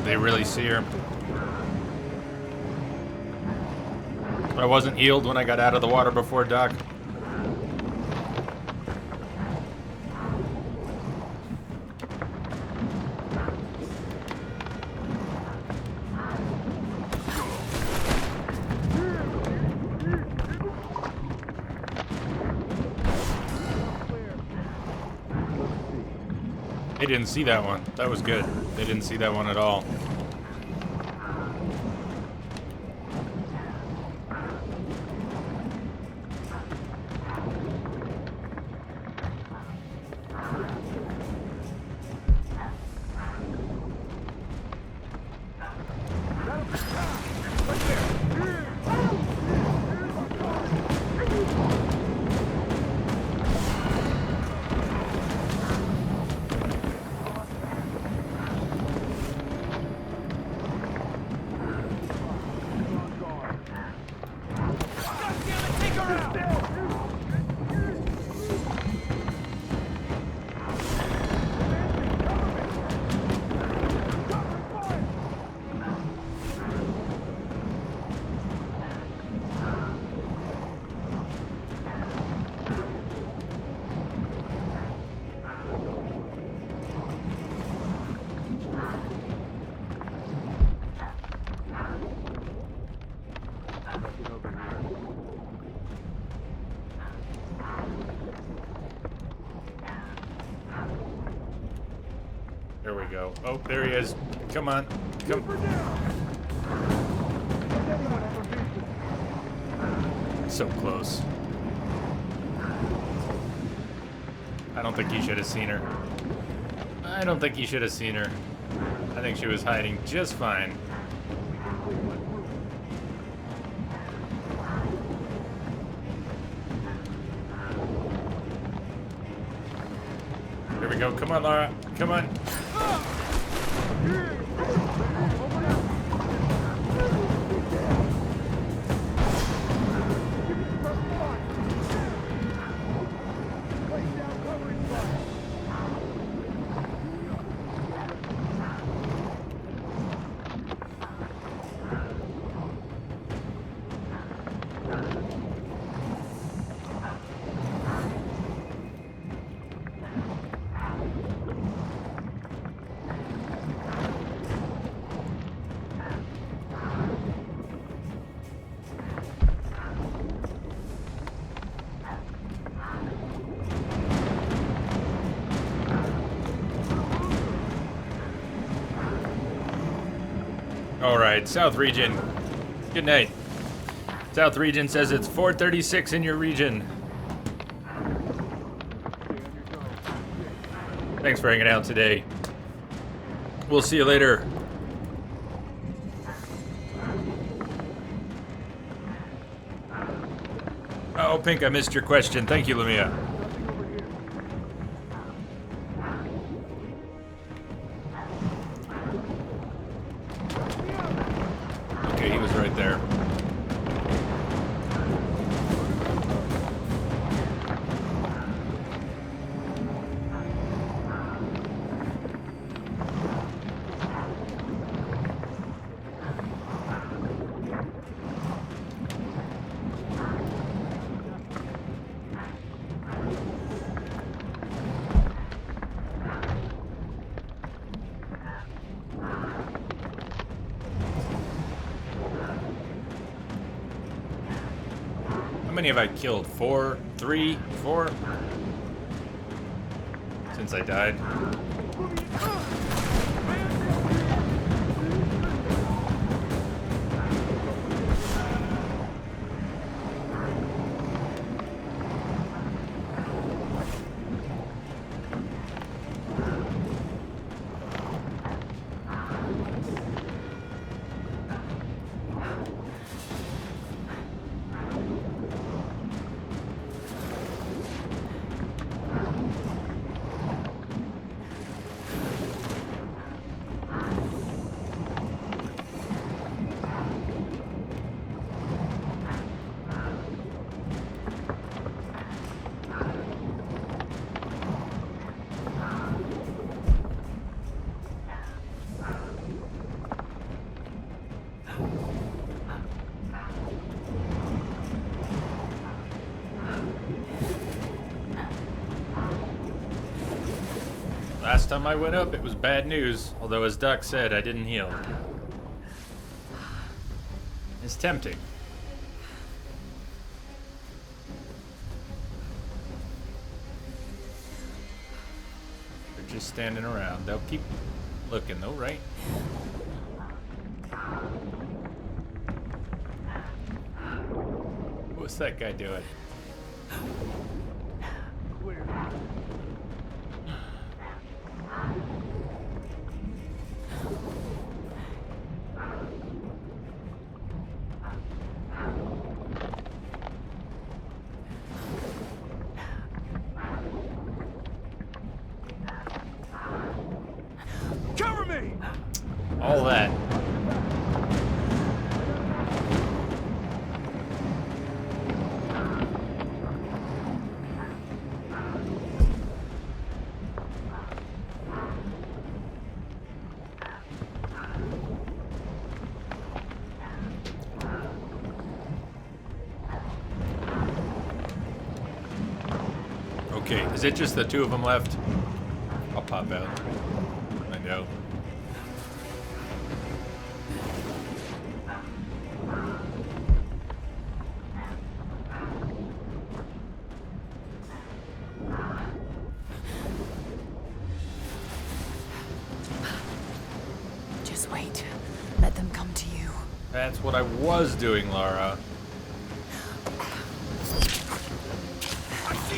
S1: They really see her. I wasn't healed when I got out of the water before, Doc. They didn't see that one. That was good. They didn't see that one at all. There we go. Oh, there he is. Come on. Come. So close. I don't think he should have seen her. I don't think he should have seen her. I think she was hiding just fine. Here we go. Come on, Lara. Come on. All right, South Region. Good night. South Region says it's 4:36 in your region. Thanks for hanging out today. We'll see you later. Oh, Pink, I missed your question. Thank you, Lumia. Okay, he was right there. How many have I killed? 4? 3? 4? Since I died. time I went up, it was bad news. Although, as Duck said, I didn't heal. It's tempting. They're just standing around. They'll keep looking, though, right? What's that guy doing?
S4: Cover me!
S1: All that. Okay, is it just the two of them left? I'll pop out. I know.
S11: Just wait. Let them come to you.
S1: That's what I was doing, Lara.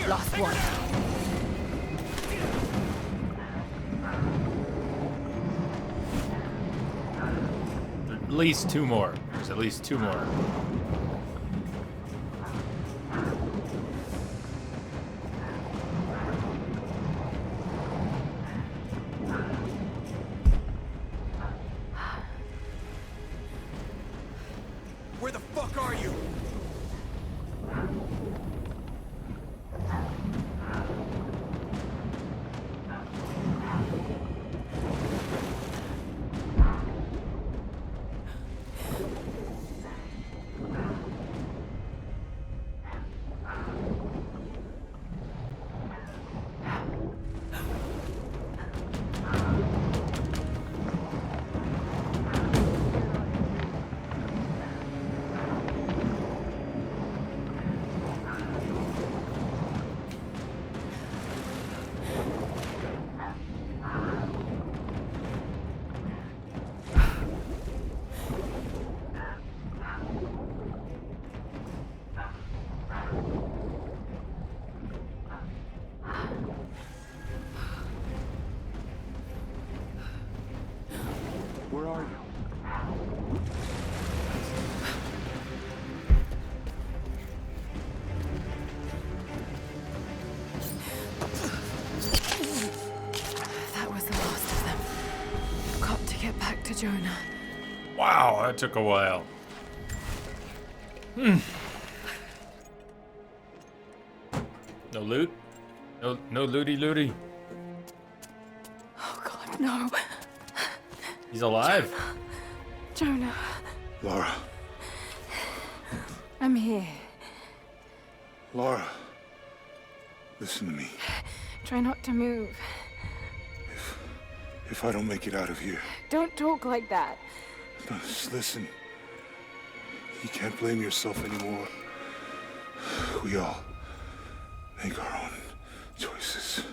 S11: Last one.
S1: At least two more. There's at least two more.
S4: Where the fuck are you? Where are you?
S11: That was the last of them. Got to get back to Jonah.
S1: Wow, that took a while. No loot? No looty.
S11: Oh God, no.
S1: He's alive.
S11: Jonah,
S3: Lara.
S11: I'm here.
S3: Lara. Listen to me.
S11: Try not to move.
S3: If I don't make it out of here,
S11: Don't talk like that.
S3: no, just listen. You can't blame yourself anymore. We all make our own choices.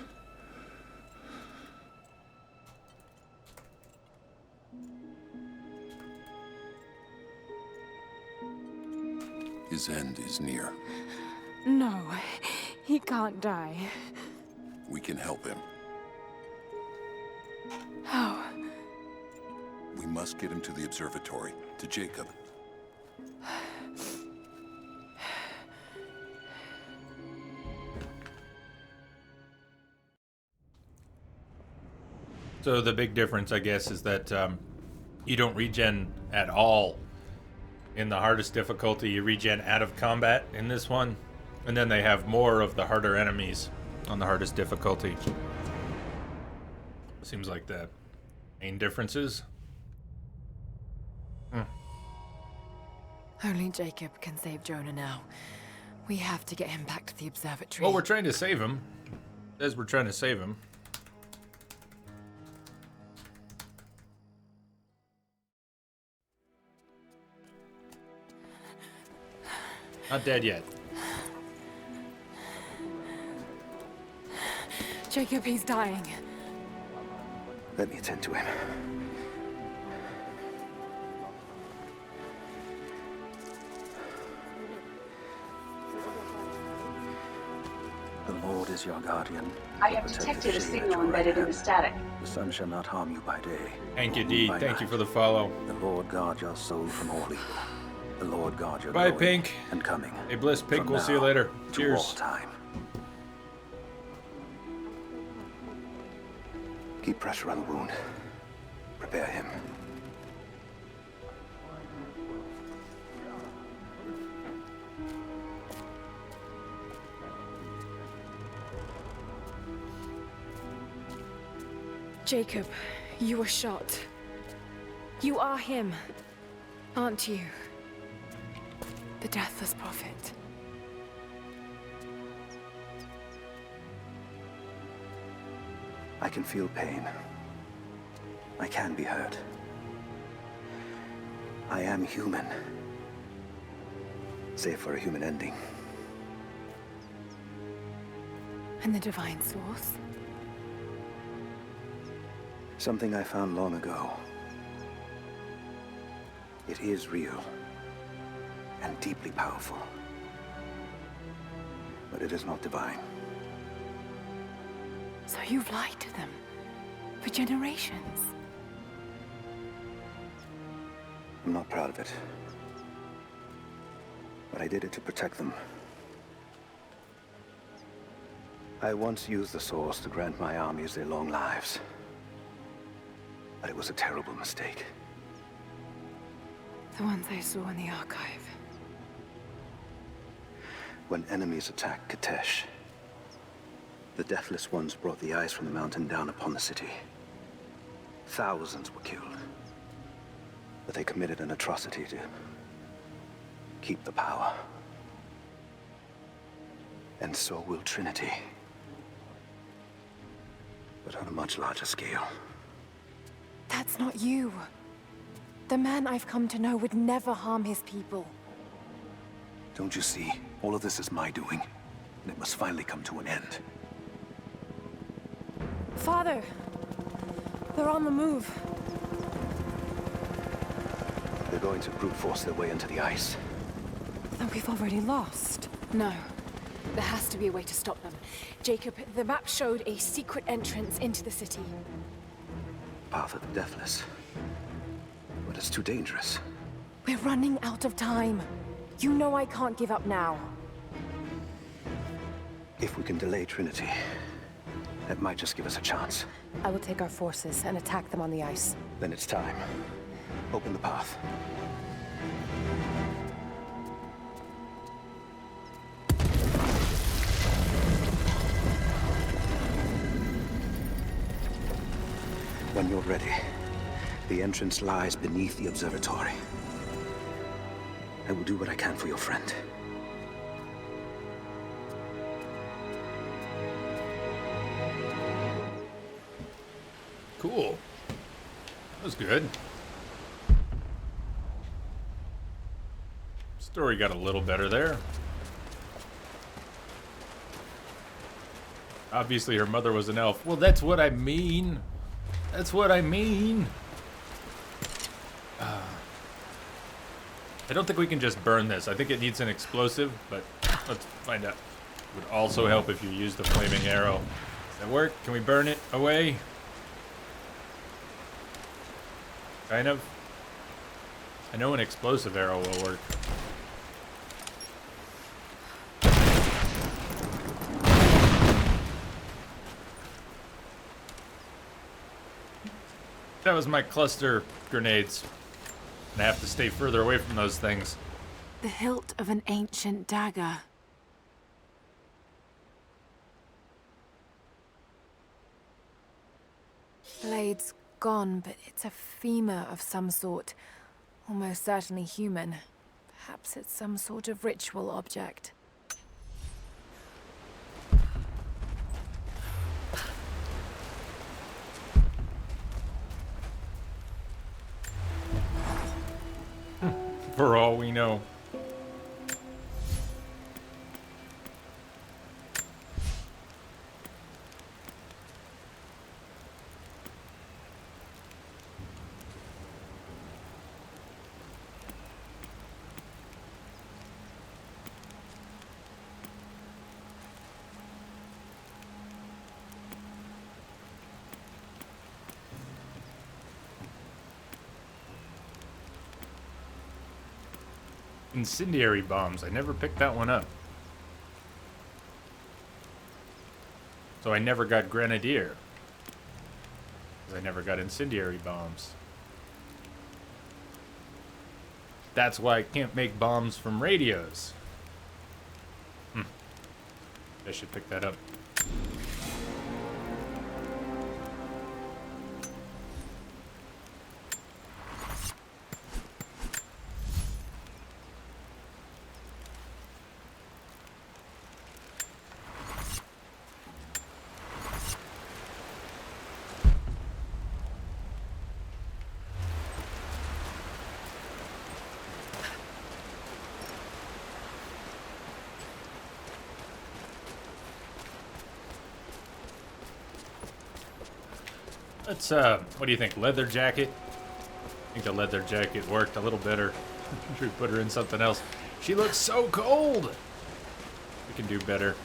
S5: His end is near.
S11: No, he can't die.
S5: We can help him.
S11: How?
S5: We must get him to the observatory, to Jacob.
S1: So the big difference, I guess, is that you don't regen at all in the hardest difficulty. You regen out of combat in this one, and then they have more of the harder enemies on the hardest difficulty. Seems like the main differences.
S11: Only Jacob can save Jonah now. We have to get him back to the observatory.
S1: Well, we're trying to save him. It says we're trying to save him. Not dead yet.
S11: Jacob, he's dying.
S14: Let me attend to him. The Lord is your guardian.
S13: I have detected a signal embedded in the static.
S14: The sun shall not harm you by day.
S1: Thank you, D. Thank you for the follow.
S14: The Lord guard your soul from all evil. The Lord guard your
S1: Bye,
S14: going
S1: Pink.
S14: and coming.
S1: Hey, Bliss, Pink.
S14: From
S1: We'll see you
S14: now
S1: later.
S14: to
S1: Cheers.
S14: all time. Keep pressure on the wound. Prepare him.
S11: Jacob, you were shot. You are him, aren't you? The Deathless Prophet.
S14: I can feel pain. I can be hurt. I am human. Save for a human ending.
S11: And the Divine Source?
S14: Something I found long ago. It is real and deeply powerful. But it is not divine.
S11: So you've lied to them for generations.
S14: I'm not proud of it. But I did it to protect them. I once used the Source to grant my armies their long lives. But it was a terrible mistake.
S11: The ones I saw in the archive.
S14: When enemies attacked Katesh, the Deathless Ones brought the ice from the mountain down upon the city. Thousands were killed. But they committed an atrocity to keep the power. And so will Trinity. But on a much larger scale.
S11: That's not you. The man I've come to know would never harm his people.
S14: Don't you see? All of this is my doing. And it must finally come to an end.
S11: Father! They're on the move.
S14: They're going to brute force their way into the ice.
S11: Then we've already lost. No. There has to be a way to stop them. Jacob, the map showed a secret entrance into the city.
S14: Path of the Deathless. But it's too dangerous.
S11: We're running out of time. You know I can't give up now.
S14: If we can delay Trinity, that might just give us a chance.
S11: I will take our forces and attack them on the ice.
S14: Then it's time. Open the path. When you're ready, the entrance lies beneath the observatory. I will do what I can for your friend.
S1: Cool. That was good. Story got a little better there. Obviously her mother was an elf. Well, that's what I mean. That's what I mean. I don't think we can just burn this. I think it needs an explosive, but let's find out. It would also help if you use the flaming arrow. Does that work? Can we burn it away? Kind of. I know an explosive arrow will work. That was my cluster grenades. And I have to stay further away from those things.
S11: The hilt of an ancient dagger. Blade's gone, but it's a femur of some sort. Almost certainly human. Perhaps it's some sort of ritual object.
S1: For all we know. Incendiary bombs. I never picked that one up. So I never got grenadier. Because I never got incendiary bombs. That's why I can't make bombs from radios. I should pick that up. Let's, what do you think? Leather jacket? I think the leather jacket worked a little better. Should we put her in something else? She looks so cold! We can do better.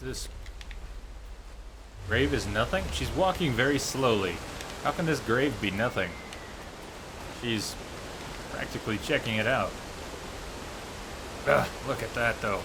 S1: This grave is nothing? She's walking very slowly. How can this grave be nothing? She's practically checking it out. Ugh, look at that though.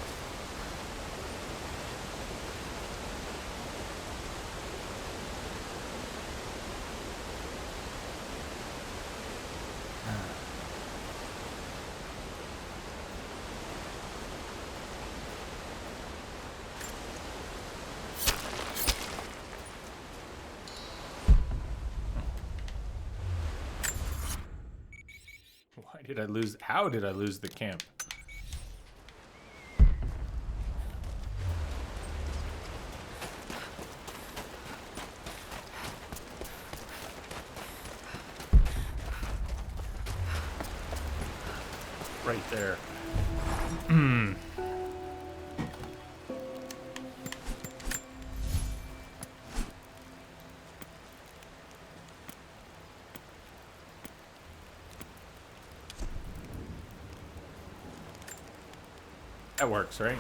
S1: Why did I lose? How did I lose the camp? Right there. That works, right?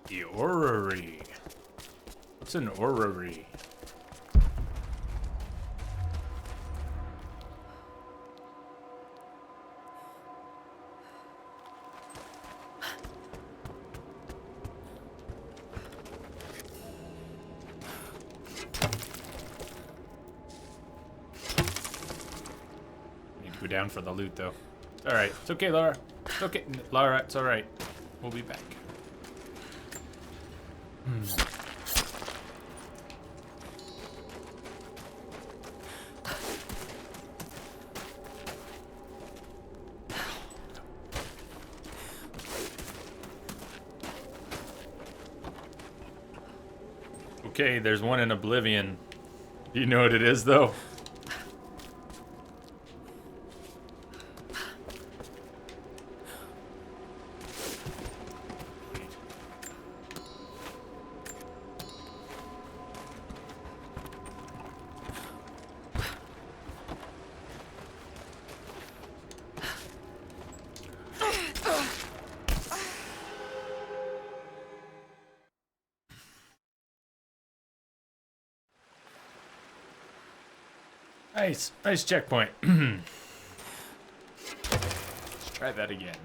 S1: The orrery. What's an orrery? Need to go down for the loot though. It's alright. It's okay, Lara. It's okay. Lara, it's alright. We'll be back. Okay, there's one in Oblivion. Do you know what it is, though? Nice, nice checkpoint. Let's try that again.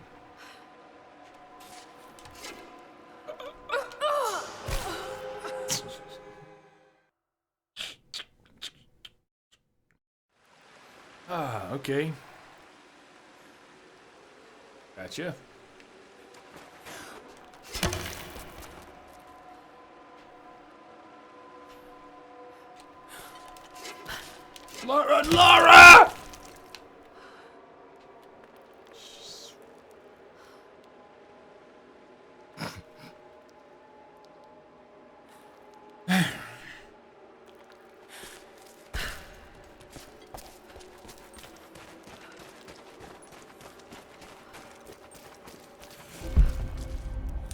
S1: Okay. Gotcha. Lara!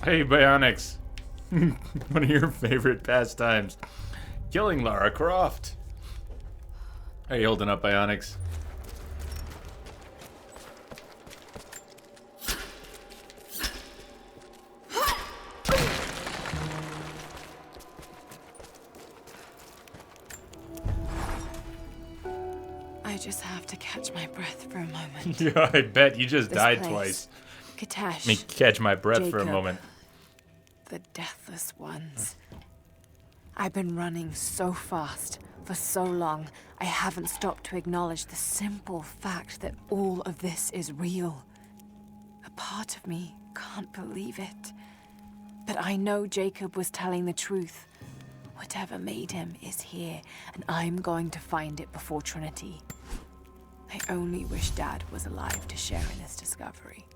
S1: Hey, Bionics. One of your favorite pastimes. Killing Lara Croft. How you holding up, Bionics?
S11: I just have to catch my breath for a moment.
S1: Yeah, I bet you just
S11: This
S1: died
S11: place.
S1: twice.
S11: Katash.
S1: Let me catch my breath for a
S11: Jacob.
S1: moment.
S11: The Deathless Ones. I've been running so fast for so long, I haven't stopped to acknowledge the simple fact that all of this is real. A part of me can't believe it. But I know Jacob was telling the truth. Whatever made him is here, and I'm going to find it before Trinity. I only wish Dad was alive to share in this discovery.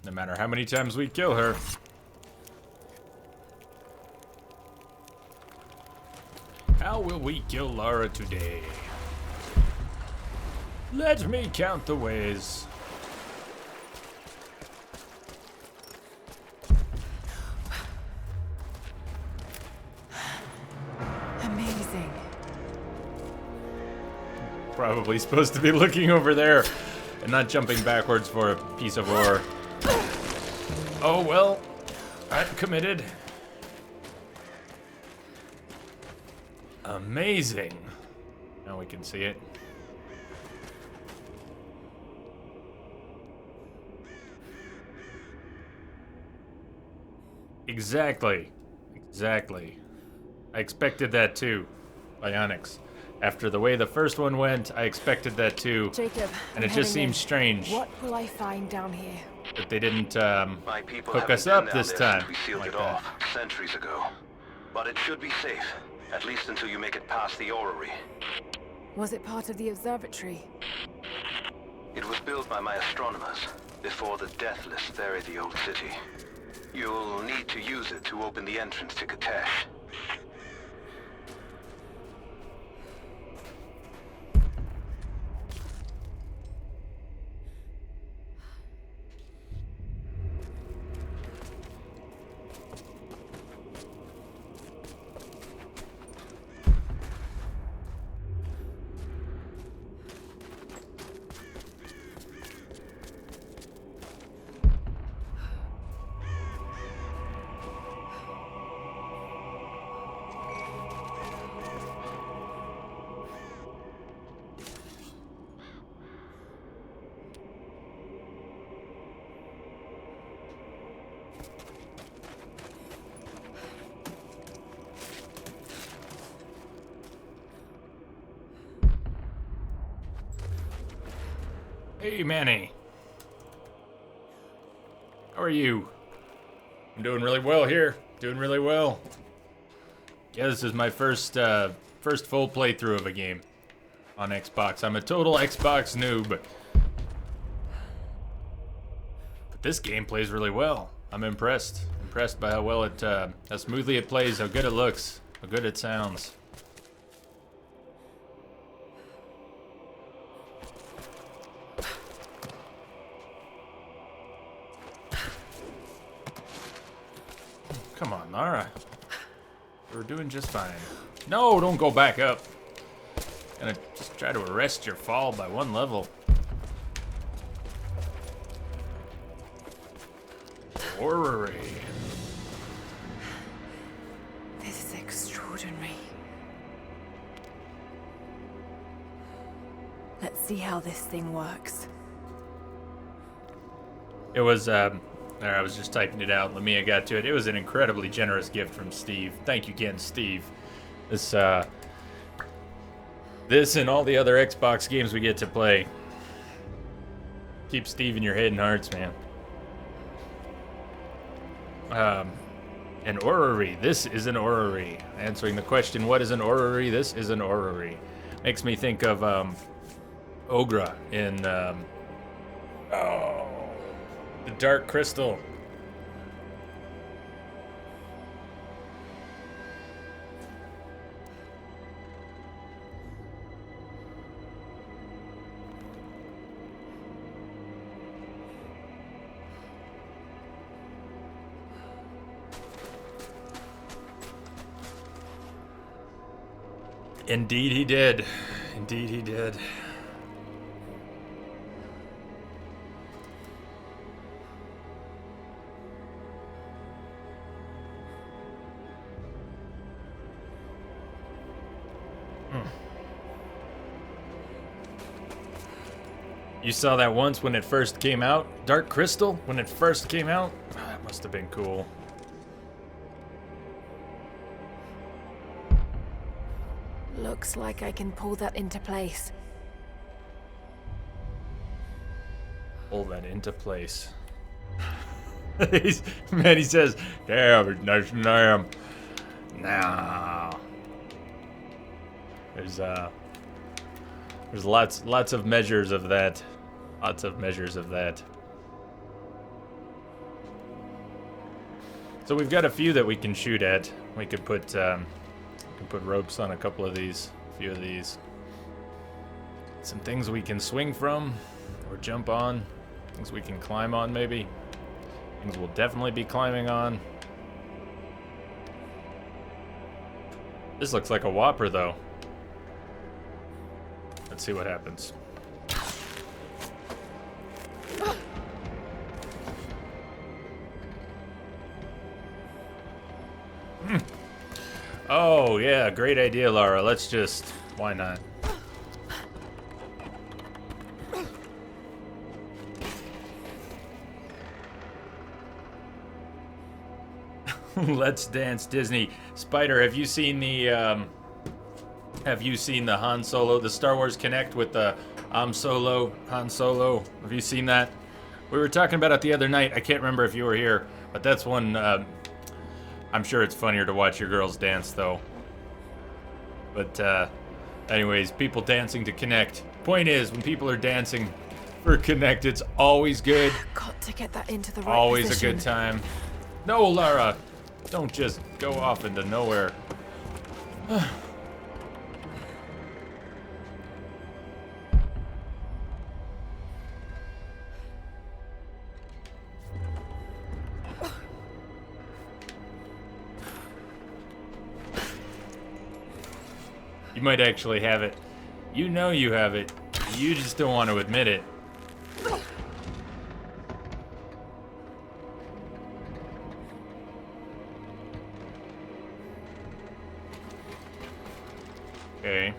S1: No matter how many times we kill her. How will we kill Lara today? Let me count the ways.
S11: Amazing.
S1: Probably supposed to be looking over there and not jumping backwards for a piece of ore. Oh well, I'm committed. Amazing. Now we can see it. Exactly. Exactly. I expected that too, Bionics. After the way the first one went, I expected that too.
S11: Jacob,
S1: and
S11: I'm
S1: it just
S11: heading in.
S1: seems strange
S11: What will I find down here?
S1: that they didn't
S6: My people
S1: hook
S6: haven't
S1: us
S6: been
S1: up
S6: down
S1: this
S6: there
S1: time.
S6: since we sealed
S1: like
S6: it
S1: that.
S6: off centuries ago. But it should be safe, at least until you make it past the orrery.
S11: Was it part of the observatory?
S6: It was built by my astronomers before the Deathless buried the old city. You'll need to use it to open the entrance to Katash.
S1: Hey, Manny. How are you? I'm doing really well here. Doing really well. Yeah, this is my first full playthrough of a game on Xbox. I'm a total Xbox noob. But this game plays really well. I'm impressed. Impressed by how well it, how smoothly it plays, how good it looks, how good it sounds. Come on, Lara. We're doing just fine. No, don't go back up. Gonna just try to arrest your fall by one level. Orrery.
S11: This is extraordinary. Let's see how this thing works.
S1: It was, I was just typing it out. Lamia got to it. It was an incredibly generous gift from Steve. Thank you again, Steve. This and all the other Xbox games we get to play. Keep Steve in your head and hearts, man. An orrery. This is an orrery. Answering the question, what is an orrery? This is an orrery. Makes me think of, Ogra in, The Dark Crystal. Indeed he did. Indeed he did. You saw that once when it first came out? Dark Crystal? When it first came out? That must have been cool.
S11: Looks like I can pull that into place.
S1: Pull that into place. Man, he says, damn, it's nice and damn. Nah. There's lots of measures of that. Lots of measures of that. So we've got a few that we can shoot at. We could put ropes on a couple of these, a few of these. Some things we can swing from or jump on. Things we can climb on, maybe. Things we'll definitely be climbing on. This looks like a whopper, though. Let's see what happens. Oh, yeah, great idea, Lara. Let's just... why not? Let's Dance Disney. Spider, have you seen the Han Solo, the Star Wars Connect with the Solo, Han Solo? Have you seen that? We were talking about it the other night. I can't remember if you were here, but that's one, I'm sure it's funnier to watch your girls dance, though. But, anyways, people dancing to Connect. Point is, when people are dancing for Connect, it's always good.
S11: Got to get that into the right
S1: Always
S11: position.
S1: a good time. No, Lara! Don't just go off into nowhere. You might actually have it. You know you have it. You just don't want to admit it. Okay.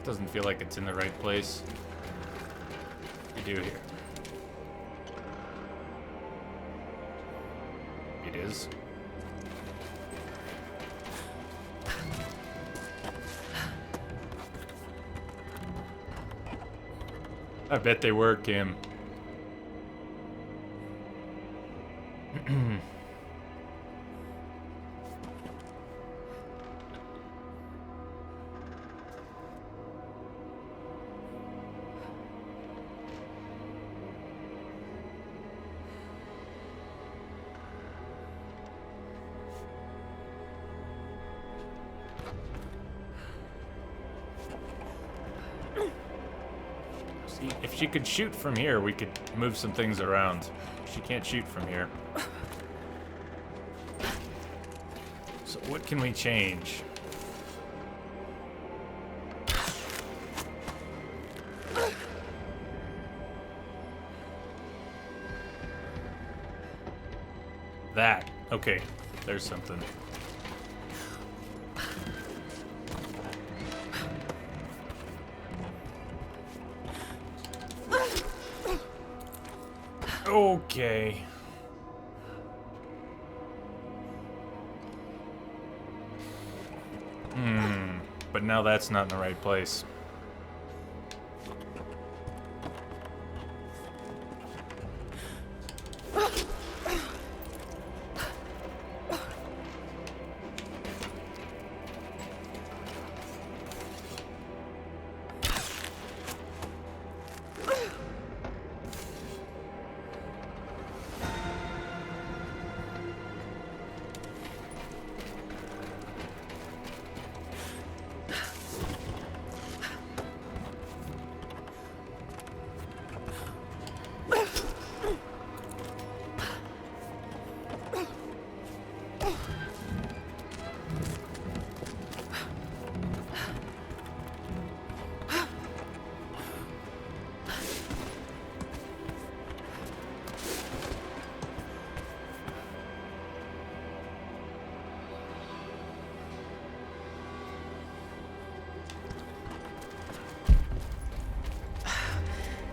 S1: Doesn't feel like it's in the right place. What do we do here? It is. I bet they were, Kim. If she could shoot from here, we could move some things around. She can't shoot from here. So what can we change? Okay, there's something. Okay. But now that's not in the right place.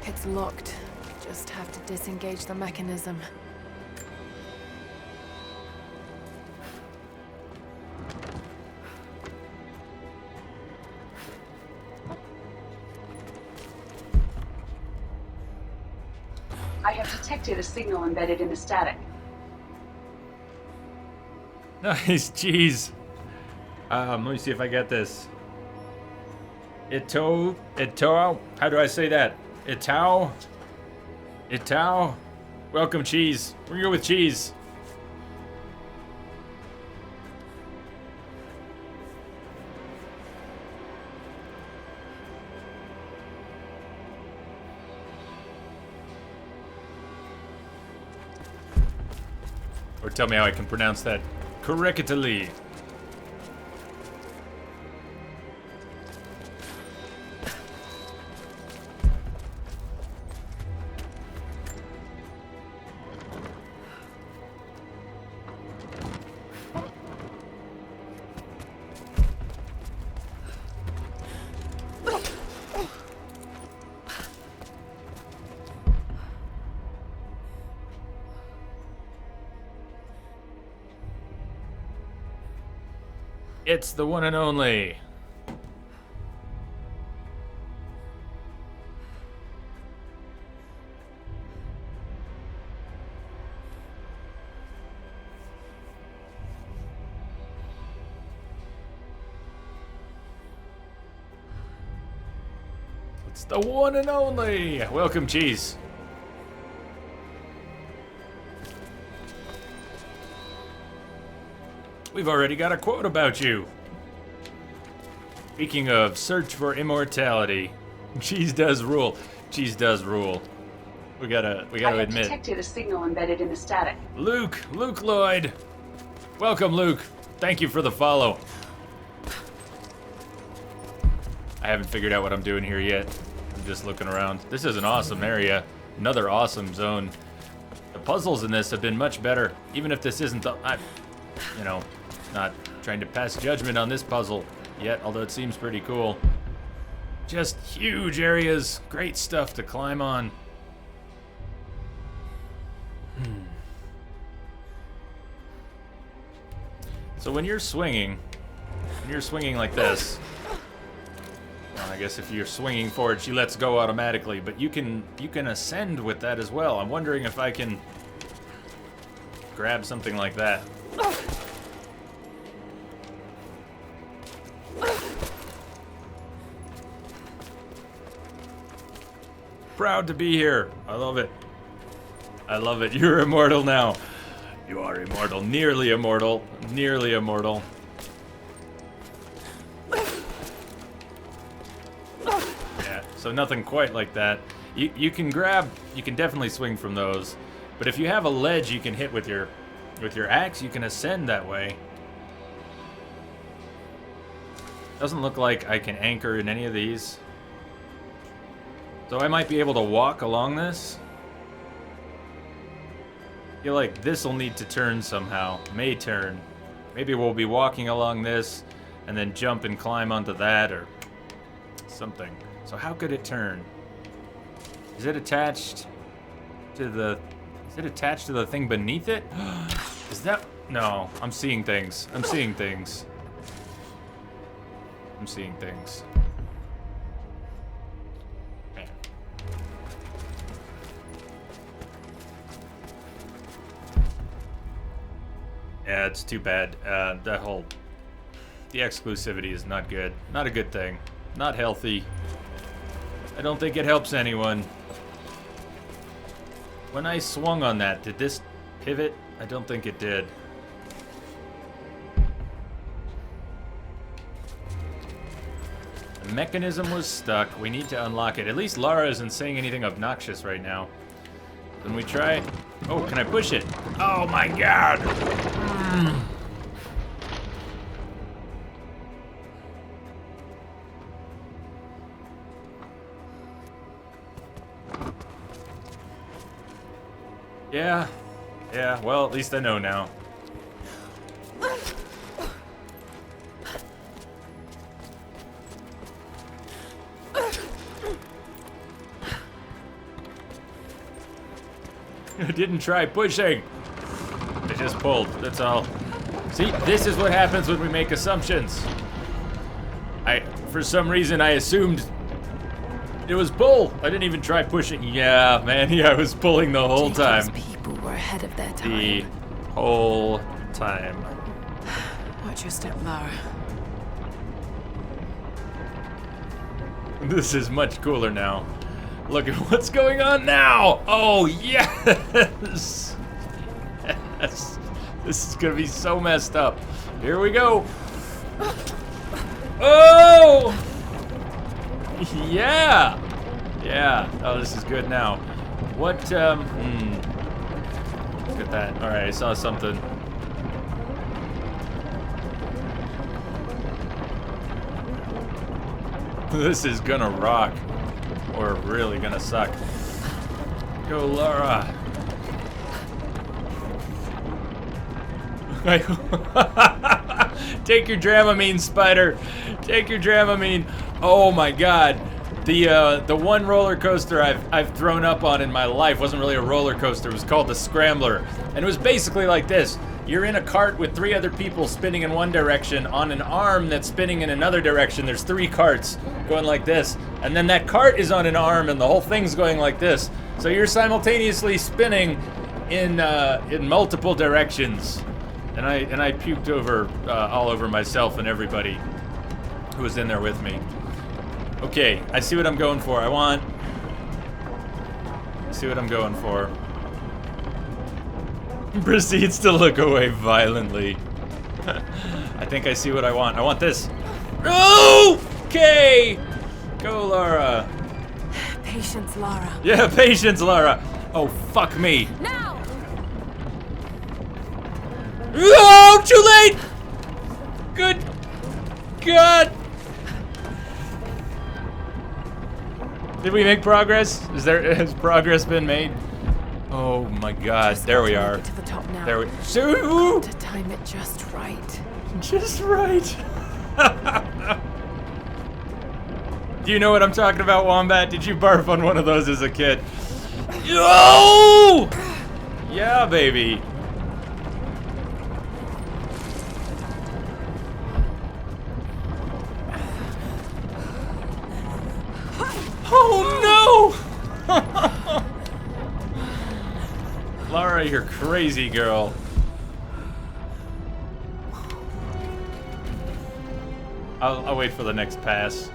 S11: It's locked. Just have to disengage the mechanism.
S13: I have detected a signal embedded in the static.
S1: Nice, jeez. Let me see if I get this. Ito, how do I say that? Itao? Welcome, Cheese. We're here with Cheese. Or tell me how I can pronounce that correctly. It's the one and only. It's the one and only. Welcome, Cheese. We've already got a quote about you. Speaking of search for immortality, Cheese does rule. Cheese does rule. We gotta
S13: I have
S1: admit.
S13: detected a signal embedded in the static.
S1: Luke Lloyd. Welcome, Luke. Thank you for the follow. I haven't figured out what I'm doing here yet. I'm just looking around. This is an awesome area. Another awesome zone. The puzzles in this have been much better. Even if this isn't the... you know, not trying to pass judgment on this puzzle yet, although it seems pretty cool. Just huge areas. Great stuff to climb on. So when you're swinging like this, well, I guess if you're swinging forward, she lets go automatically, but you can ascend with that as well. I'm wondering if I can grab something like that. Proud to be here. I love it. I love it. You're immortal now. You are immortal. Nearly immortal. Nearly immortal. Yeah, so nothing quite like that. You can definitely swing from those. But if you have a ledge you can hit with your axe, you can ascend that way. Doesn't look like I can anchor in any of these. So I might be able to walk along this. I feel like this will need to turn somehow. May turn. Maybe we'll be walking along this and then jump and climb onto that or something. So how could it turn? Is it attached to the... Is it attached to the thing beneath it? Is that... No, I'm seeing things. I'm seeing things. I'm seeing things. Man. Yeah, it's too bad. That whole... The exclusivity is not good. Not a good thing. Not healthy. I don't think it helps anyone. When I swung on that, did this pivot? I don't think it did. The mechanism was stuck. We need to unlock it. At least Lara isn't saying anything obnoxious right now. Can we try? Oh, can I push it? Oh my god! Yeah. Yeah, well, at least I know now. I didn't try pushing. I just pulled, that's all. See, this is what happens when we make assumptions. For some reason, I assumed it was pull. I didn't even try pushing. Yeah, man, yeah, I was pulling the whole time.
S11: People were ahead of their time.
S1: The whole time.
S11: Watch your step, Lara.
S1: This is much cooler now. Look at what's going on now! Oh, yes! Yes! This is gonna be so messed up. Here we go! Oh! Yeah! Yeah. Oh, this is good now. What, Look at that. Alright, I saw something. This is gonna rock. Or really gonna suck. Go, Lara. Take your Dramamine, Spider. Take your Dramamine. Oh my god. The one roller coaster I've thrown up on in my life wasn't really a roller coaster. It was called the Scrambler. And it was basically like this. You're in a cart with 3 other people spinning in one direction on an arm that's spinning in another direction. There's 3 carts going like this. And then that cart is on an arm and the whole thing's going like this. So you're simultaneously spinning in multiple directions. And I puked over all over myself and everybody who was in there with me. Okay, I see what I'm going for. I see what I'm going for. Proceeds to look away violently. I think I see what I want. I want this. Okay! Go, Lara.
S11: Patience, Lara.
S1: Yeah, patience, Lara. Oh, fuck me.
S11: Now!
S1: Oh, too late! Good God. Did we make progress? Has progress been made? Oh my god, there we are.
S11: To the top now.
S1: There we so
S11: to time it just right.
S1: Just right. Do you know what I'm talking about, Wombat? Did you barf on one of those as a kid? Oh! Yeah, baby. Oh no! Lara, you're crazy, girl. I'll wait for the next pass.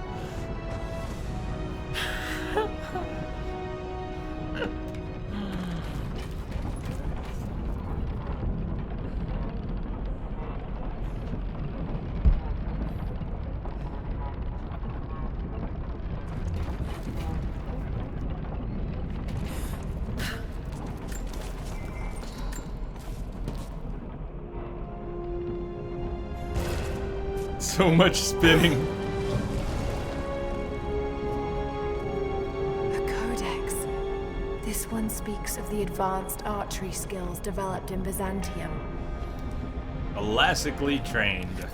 S1: So much spinning.
S11: A codex. This one's speaks of the advanced archery skills developed in Byzantium.
S1: Classically trained.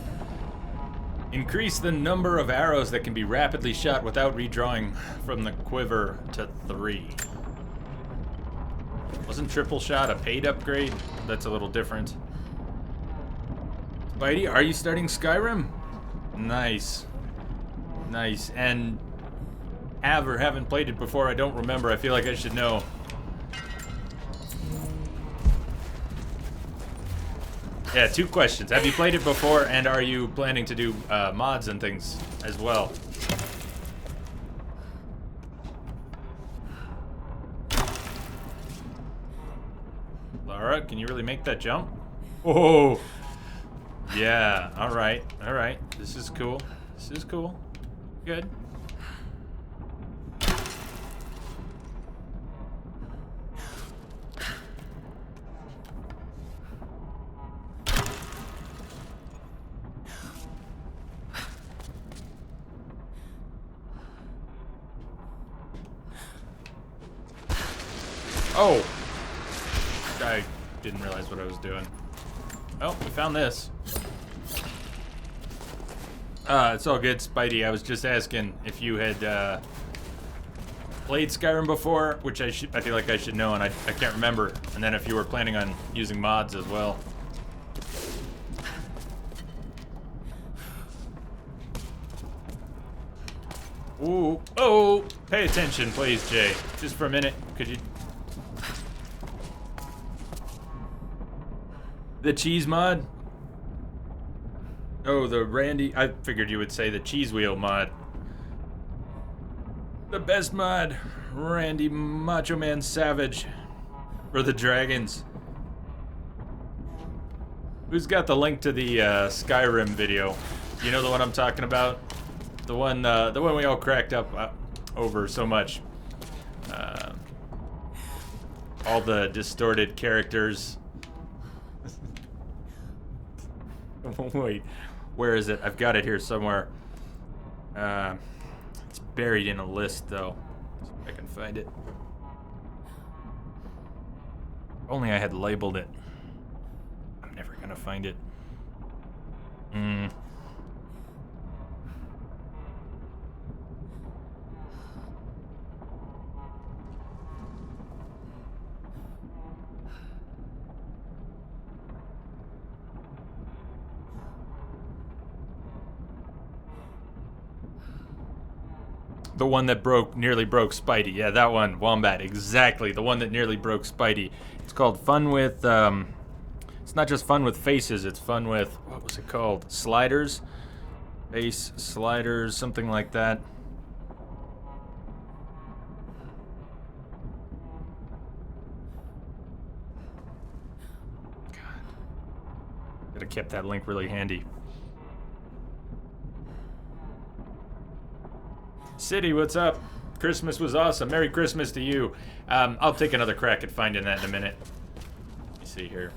S1: Increase the number of arrows that can be rapidly shot without redrawing from the quiver to 3. Wasn't triple shot a paid upgrade? That's a little different. Spidey, are you starting Skyrim? Nice. Nice. And have or haven't played it before, I don't remember. I feel like I should know. Yeah, 2 questions. Have you played it before, and are you planning to do mods and things as well? Lara, can you really make that jump? Oh! Yeah, alright, alright. This is cool. This is cool. Good. Oh! I didn't realize what I was doing. Oh, we found this. It's all good, Spidey. I was just asking if you had played Skyrim before, which I feel like I should know, and I can't remember. And then if you were planning on using mods as well. Ooh, oh! Pay attention, please, Jay. Just for a minute, could you? The cheese mod? Oh, the Randy... I figured you would say the cheese wheel mod. The best mod. Randy Macho Man Savage. For the dragons. Who's got the link to the Skyrim video? You know the one I'm talking about? The one we all cracked up over so much. All the distorted characters. Wait, where is it? I've got it here somewhere. It's buried in a list, though. See if I can find it. Only I had labeled it. I'm never gonna find it. The one that nearly broke Spidey. Yeah, that one, Wombat, exactly. The one that nearly broke Spidey. It's called Fun with, it's not just fun with faces, it's fun with, what was it called? Sliders? Face sliders, something like that. God. Could have kept that link really handy. City, what's up? Christmas was awesome. Merry Christmas to you. I'll take another crack at finding that in a minute. Let me see here.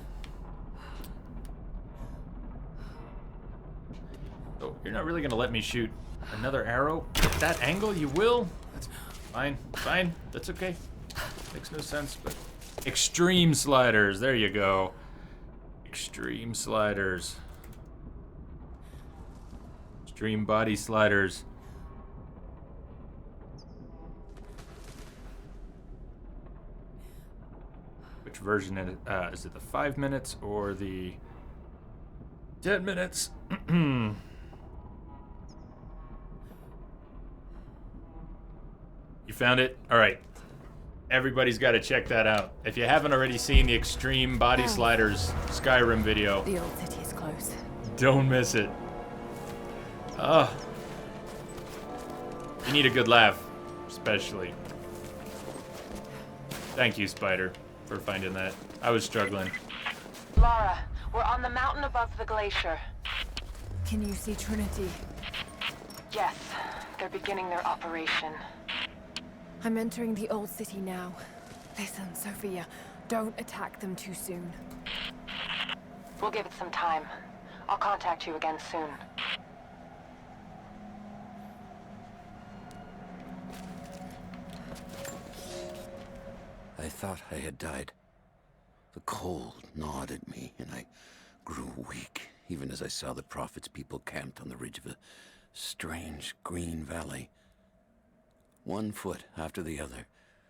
S1: Oh, you're not really gonna let me shoot another arrow at that angle? You will? That's fine. Fine. That's okay. Makes no sense, but... Extreme sliders. There you go. Extreme sliders. Extreme body sliders. Which version is it the 5 minutes or the 10 minutes? You found it? All right. Everybody's got to check that out. If you haven't already seen the Extreme Body Sliders Skyrim video,
S11: The old city is close.
S1: don't miss it. You need a good laugh, especially. Thank you, Spider, for finding that. I was struggling.
S2: Lara, we're on the mountain above the glacier.
S11: Can you see Trinity?
S2: Yes, they're beginning their operation.
S11: I'm entering the old city now. Listen, Sophia, don't attack them too soon.
S2: We'll give it some time. I'll contact you again soon.
S5: I I thought I had died. The cold gnawed at me, and I grew weak, even as I saw the Prophet's people camped on the ridge of a strange green valley. One foot after the other,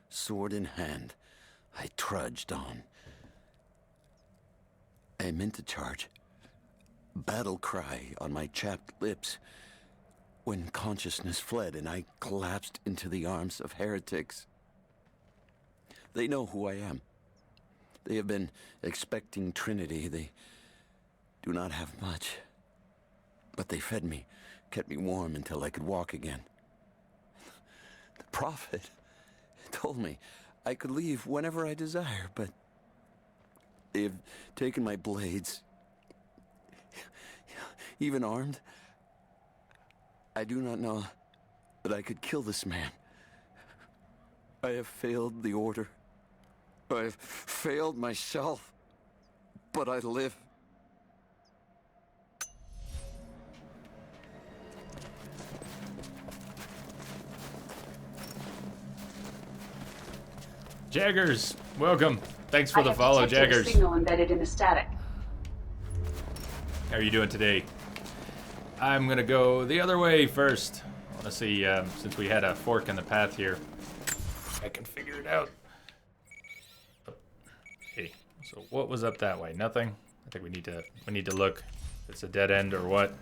S5: sword in hand, I trudged on. I meant to charge, battle cry on my chapped lips, when consciousness fled and I collapsed into the arms of heretics. They know who I am. They have been expecting Trinity. They do not have much. But they fed me, kept me warm until I could walk again. The Prophet told me I could leave whenever I desire, but they have taken my blades, even armed. I do not know that I could kill this man. I have failed the Order. I have failed myself, but I live.
S1: Jaggers, welcome. Thanks for
S13: I
S1: the
S13: have
S1: follow,
S13: detected a
S1: Jaggers.
S13: signal embedded in the static.
S1: How are you doing today? I'm gonna go the other way first. I want to see, since we had a fork in the path here, I can figure it out. Okay, so what was up that way? Nothing. I think we need to look. If it's a dead end or what.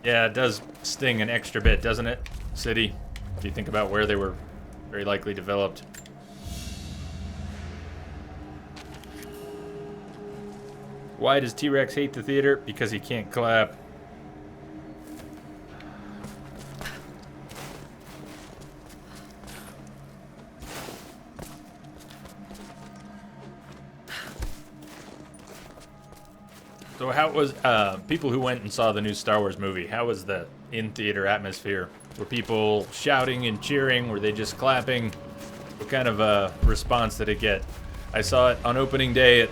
S1: Yeah, it does sting an extra bit, doesn't it, City? If you think about where they were very likely developed. Why does T-Rex hate the theater? Because he can't clap. So how was, people who went and saw the new Star Wars movie, how was the in-theater atmosphere? Were people shouting and cheering? Were they just clapping? What kind of a response did it get? I saw it on opening day. It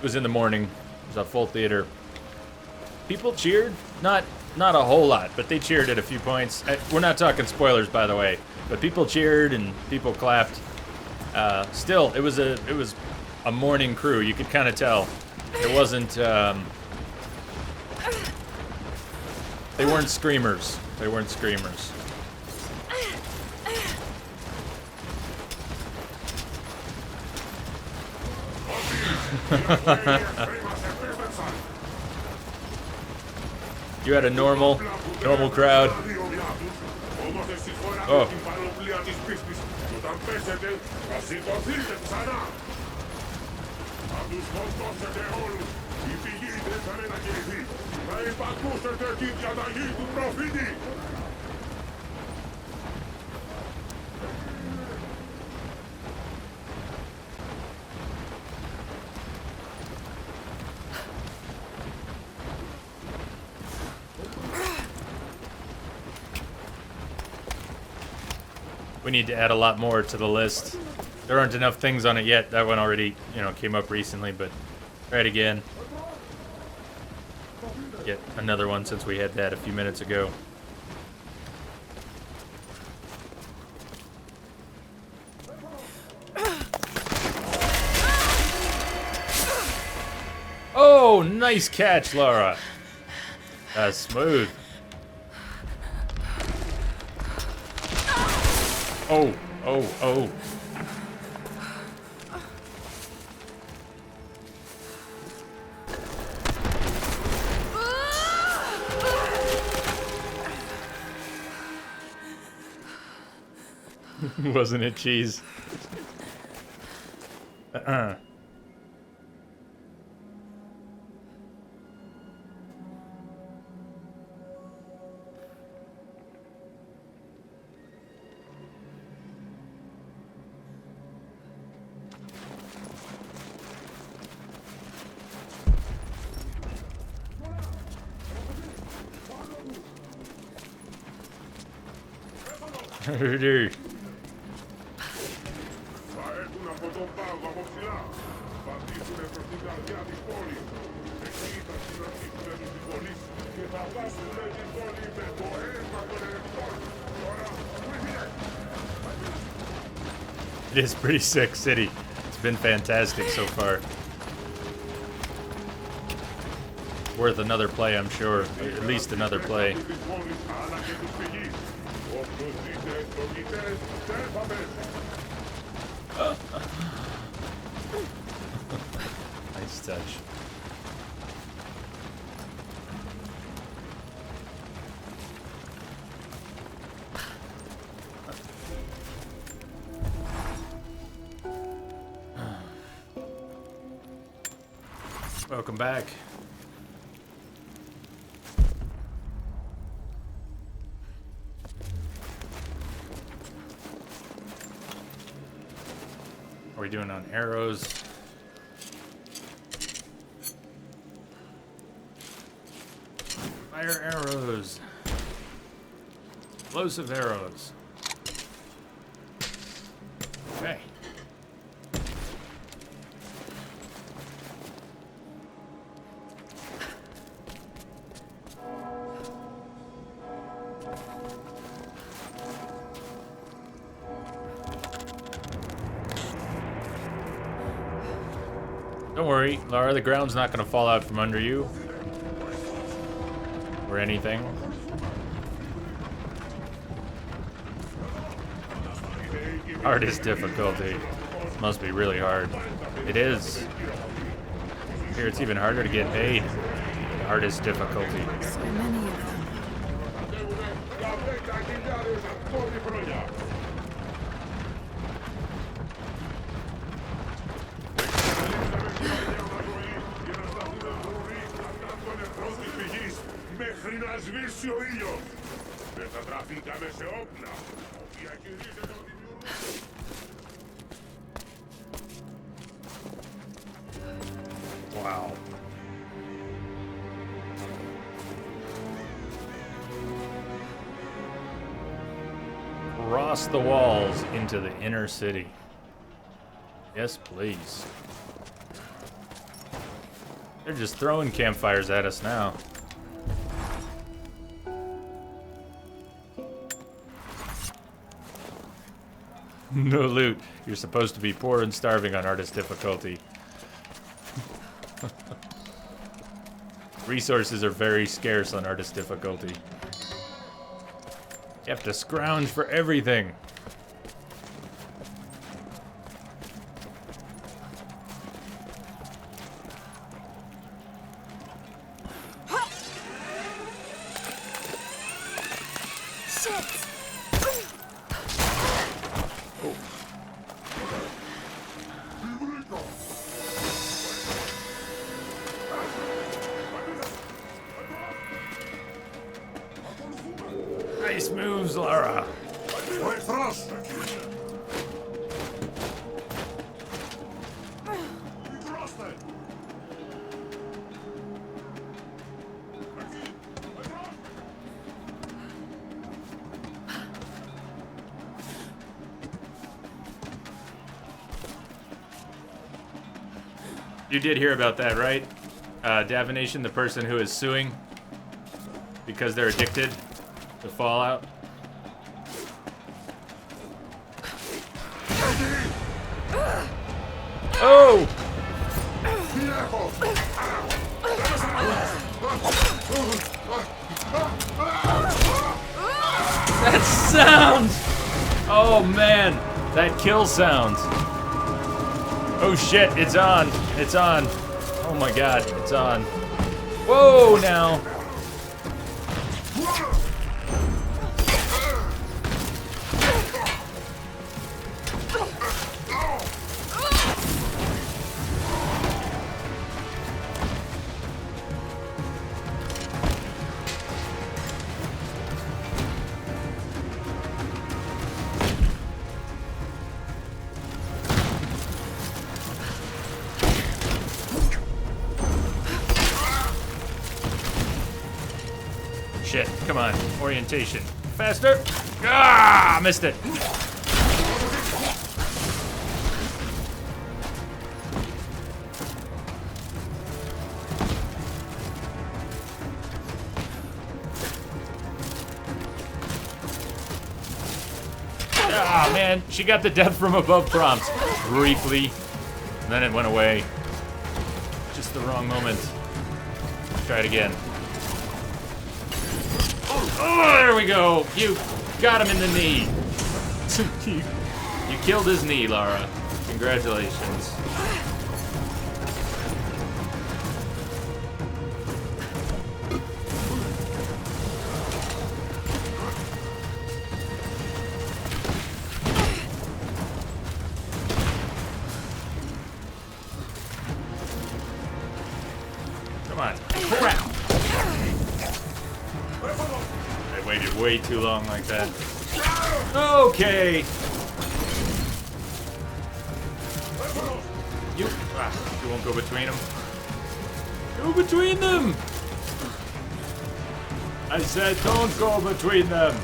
S1: was in the morning. It was a full theater. People cheered? Not a whole lot, but they cheered at a few points. We're not talking spoilers, by the way, but people cheered and people clapped. Still, it was a morning crew. You could kind of tell. It wasn't, they weren't screamers. They weren't screamers. You had a normal crowd. Oh. We need to add a lot more to the list. There aren't enough things on it yet. That one already, came up recently, but try it again. Get another one since we had that a few minutes ago. Oh, nice catch, Laura. That's smooth. Oh. Wasn't it cheese? It is pretty sick city. It's been fantastic so far. Worth another play, I'm sure. At least another play. Nice touch. Welcome back. What are we doing on arrows? Fire arrows. Explosive arrows. Okay. Don't worry, Lara, the ground's not gonna fall out from under you. Or anything. Hardest difficulty. Must be really hard. It is. Here, it's even harder to get paid. Hardest difficulty.
S11: So many of them.
S3: Μέχρι να σβήσει ο ήλιος. Δεν θα τραφήκαμε σε όπλα. Διαχειρίζεται ο δημιουργός.
S1: Wow. Cross the walls into the inner city. Yes, please. They're just throwing campfires at us now. No loot. You're supposed to be poor and starving on hardest difficulty. Resources are very scarce on hardest difficulty. You have to scrounge for everything. Nice moves, Lara. You did hear about that, right? Davination, the person who is suing because they're addicted to Fallout. Oh! That sound! Oh man, that kill sound. Oh shit, it's on. It's on. Oh my god, it's on. Whoa now. Shit, come on. Orientation. Faster. Ah, missed it. Ah, man, she got the death from above prompts briefly, and then it went away. Just the wrong moment. Try it again. Oh, there we go. You got him in the knee. You killed his knee, Lara. Congratulations. Come on. Crap. I waited way too long like that. Okay. You won't go between them. Go between them! I said don't go between them.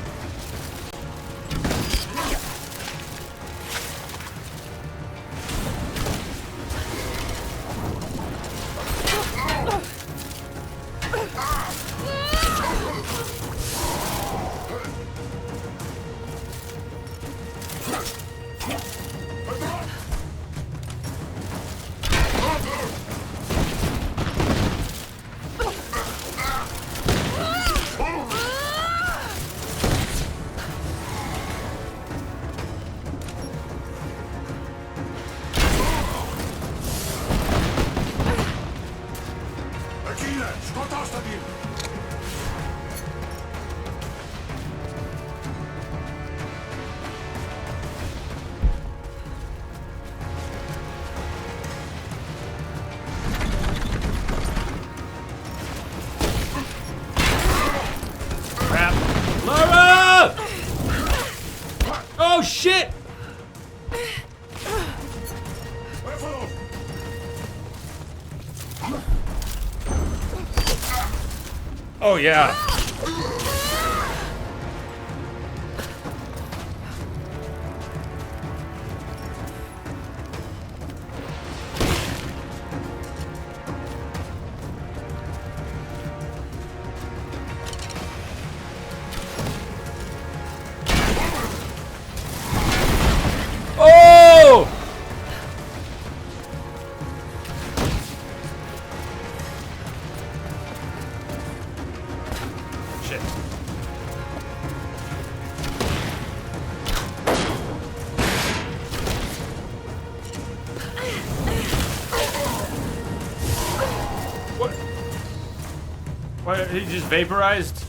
S1: Oh shit! Oh yeah. Oh! Shit. What? What? He just vaporized?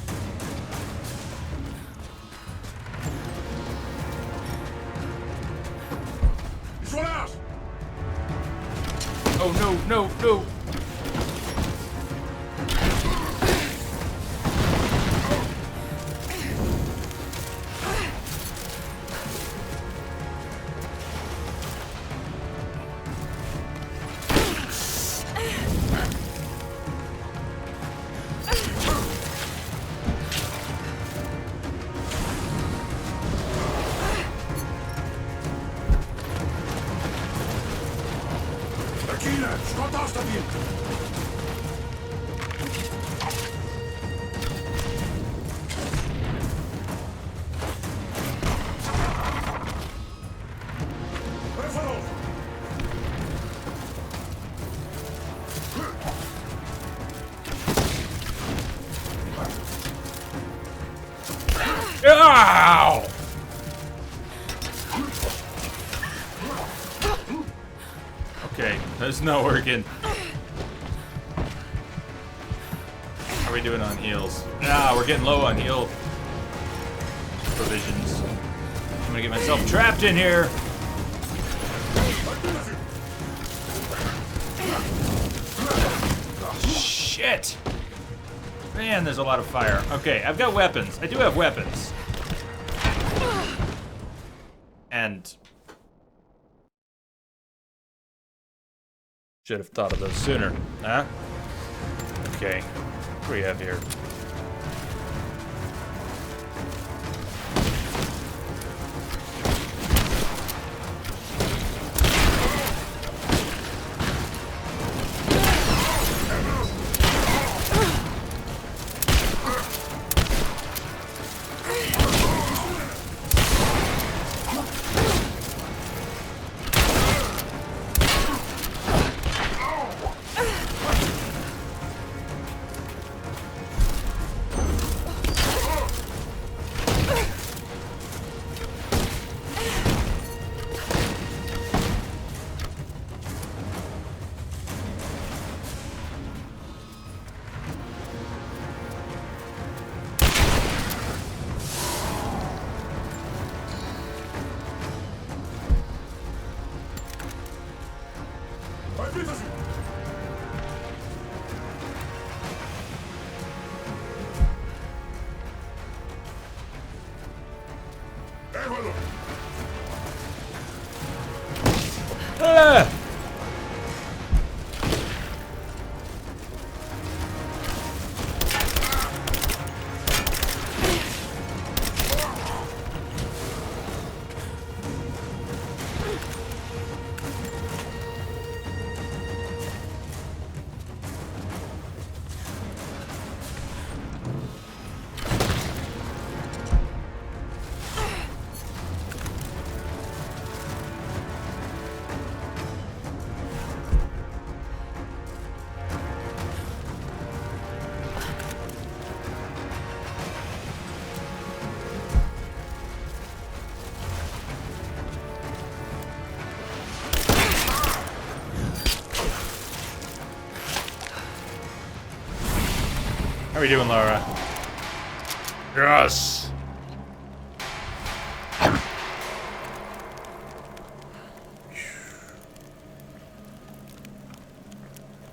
S1: Oh no, no, no. Ow! Okay, that's not working. How are we doing on heals? Ah, we're getting low on heal provisions. I'm gonna get myself trapped in here. Oh, shit! Man, there's a lot of fire. Okay, I've got weapons. I do have weapons. And should have thought of those sooner, huh? Okay, what do we have here? Ah! How are we doing, Laura? Yes!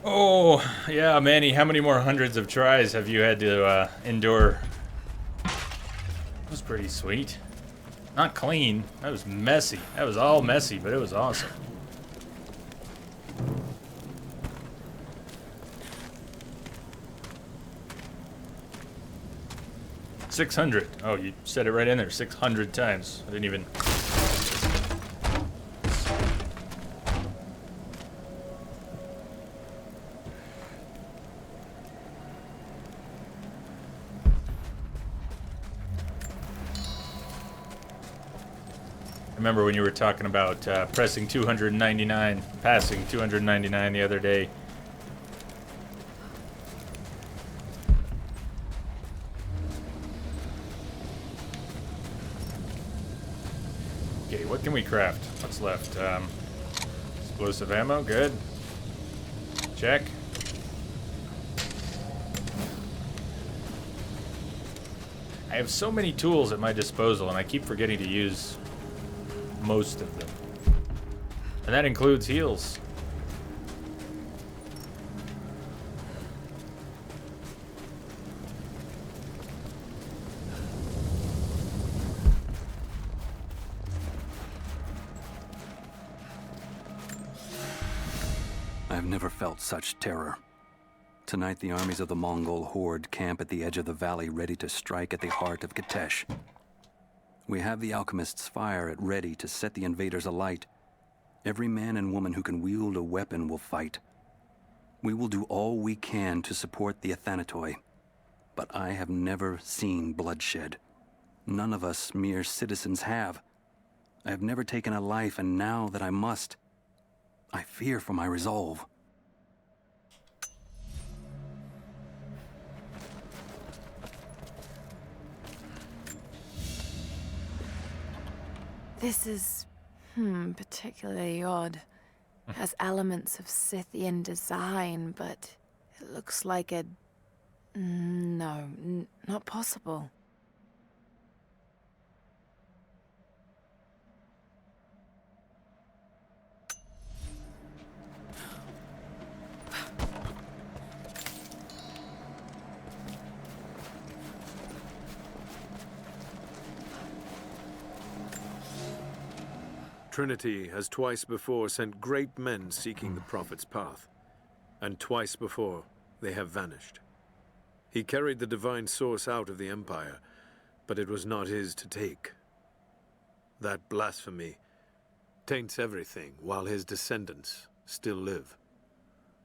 S1: Oh, yeah, Manny, how many more hundreds of tries have you had to endure? That was pretty sweet. Not clean. That was messy. That was all messy, but it was awesome. $600. Oh, you said it right in there. 600 times. I didn't even... remember when you were talking about pressing 299, passing 299 the other day. Okay, what can we craft? What's left? Explosive ammo, good. Check. I have so many tools at my disposal, and I keep forgetting to use most of them. And that includes heals.
S14: I have never felt such terror. Tonight, the armies of the Mongol horde camp at the edge of the valley, ready to strike at the heart of Kitezh. We have the alchemist's fire at ready to set the invaders alight. Every man and woman who can wield a weapon will fight. We will do all we can to support the Athanatoi, but I have never seen bloodshed. None of us mere citizens have. I have never taken a life, and now that I must, I fear for my resolve.
S11: This is, particularly odd. Has elements of Scythian design, but it looks like a... No, not possible.
S15: Trinity has twice before sent great men seeking the Prophet's path, and twice before they have vanished. He carried the divine source out of the Empire, but it was not his to take. That blasphemy taints everything while his descendants still live.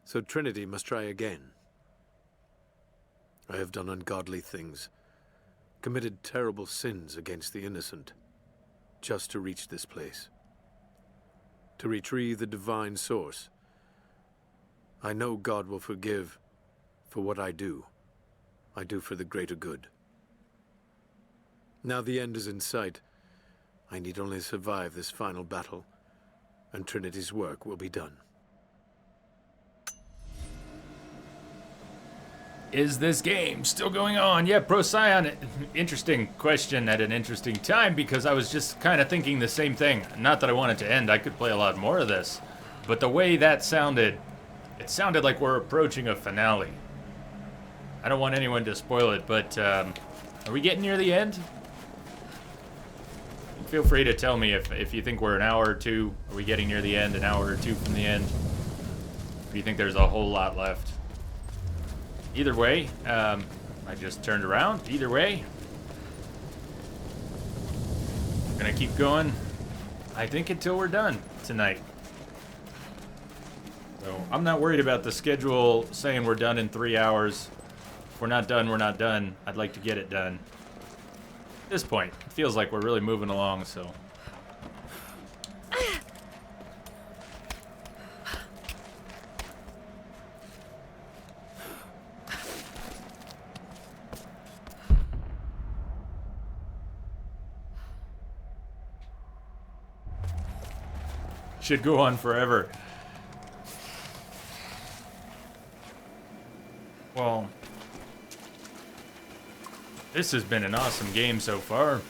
S15: So Trinity must try again. I have done ungodly things, committed terrible sins against the innocent, just to reach this place. To retrieve the divine source. I know God will forgive for what I do. I do for the greater good. Now the end is in sight. I need only survive this final battle, and Trinity's work will be done.
S1: Is this game still going on? Yeah, Procyon, interesting question at an interesting time, because I was just kind of thinking the same thing. Not that I want it to end, I could play a lot more of this. But the way that sounded It sounded like we're approaching a finale. I don't want anyone to spoil it, but are we getting near the end? Feel free to tell me if you think we're an hour or two. Are we getting near the end, an hour or two from the end? Or do you think there's a whole lot left? Either way, I just turned around. Either way, I'm gonna keep going, I think, until we're done tonight. So I'm not worried about the schedule saying we're done in 3 hours. If we're not done, we're not done. I'd like to get it done. At this point, it feels like we're really moving along, so. Should go on forever. Well, this has been an awesome game so far.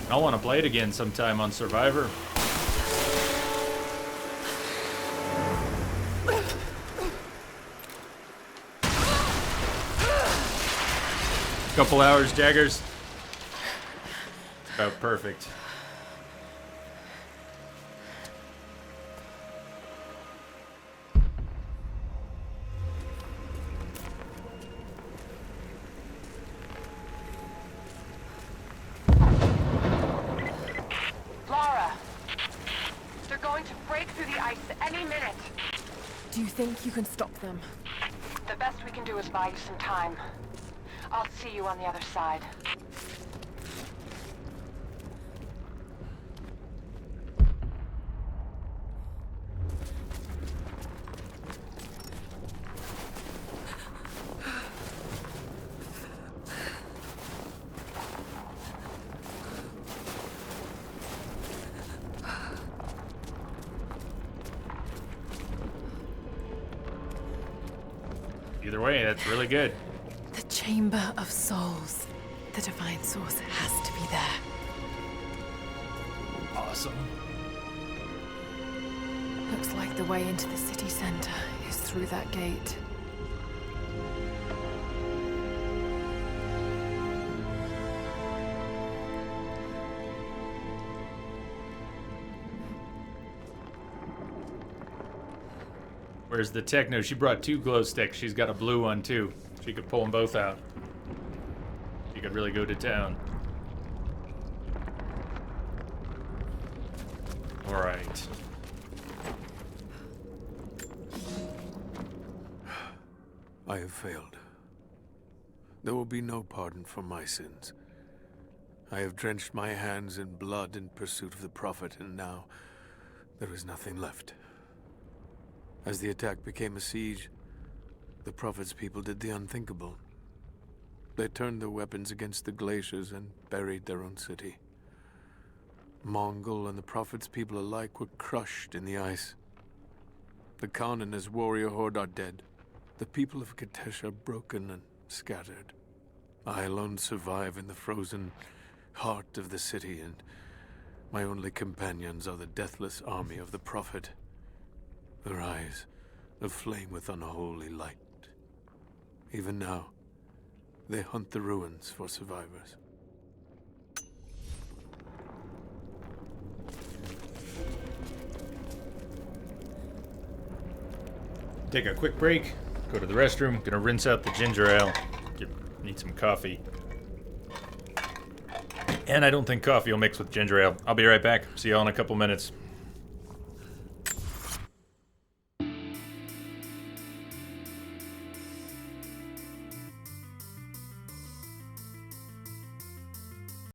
S1: I want to play it again sometime on Survivor. Couple hours, Jaggers. About perfect.
S11: Do you think you can stop them?
S16: The best we can do is buy you some time. I'll see you on the other side.
S1: Either way, that's really good.
S11: The Chamber of Souls. The Divine Source has to be there.
S1: Awesome.
S11: Looks like the way into the city center is through that gate.
S1: Where's the Techno? She brought 2 glow sticks. She's got a blue one too. She could pull them both out. She could really go to town. All right.
S15: I have failed. There will be no pardon for my sins. I have drenched my hands in blood in pursuit of the Prophet, and now there is nothing left. As the attack became a siege, the Prophet's people did the unthinkable. They turned their weapons against the glaciers and buried their own city. Mongol and the Prophet's people alike were crushed in the ice. The Khan and his warrior horde are dead. The people of Kitezh are broken and scattered. I alone survive in the frozen heart of the city, and my only companions are the deathless army of the Prophet. Their eyes aflame with unholy light. Even now, they hunt the ruins for survivors.
S1: Take a quick break, go to the restroom, gonna rinse out the ginger ale, need some coffee. And I don't think coffee will mix with ginger ale. I'll be right back. See y'all in a couple minutes.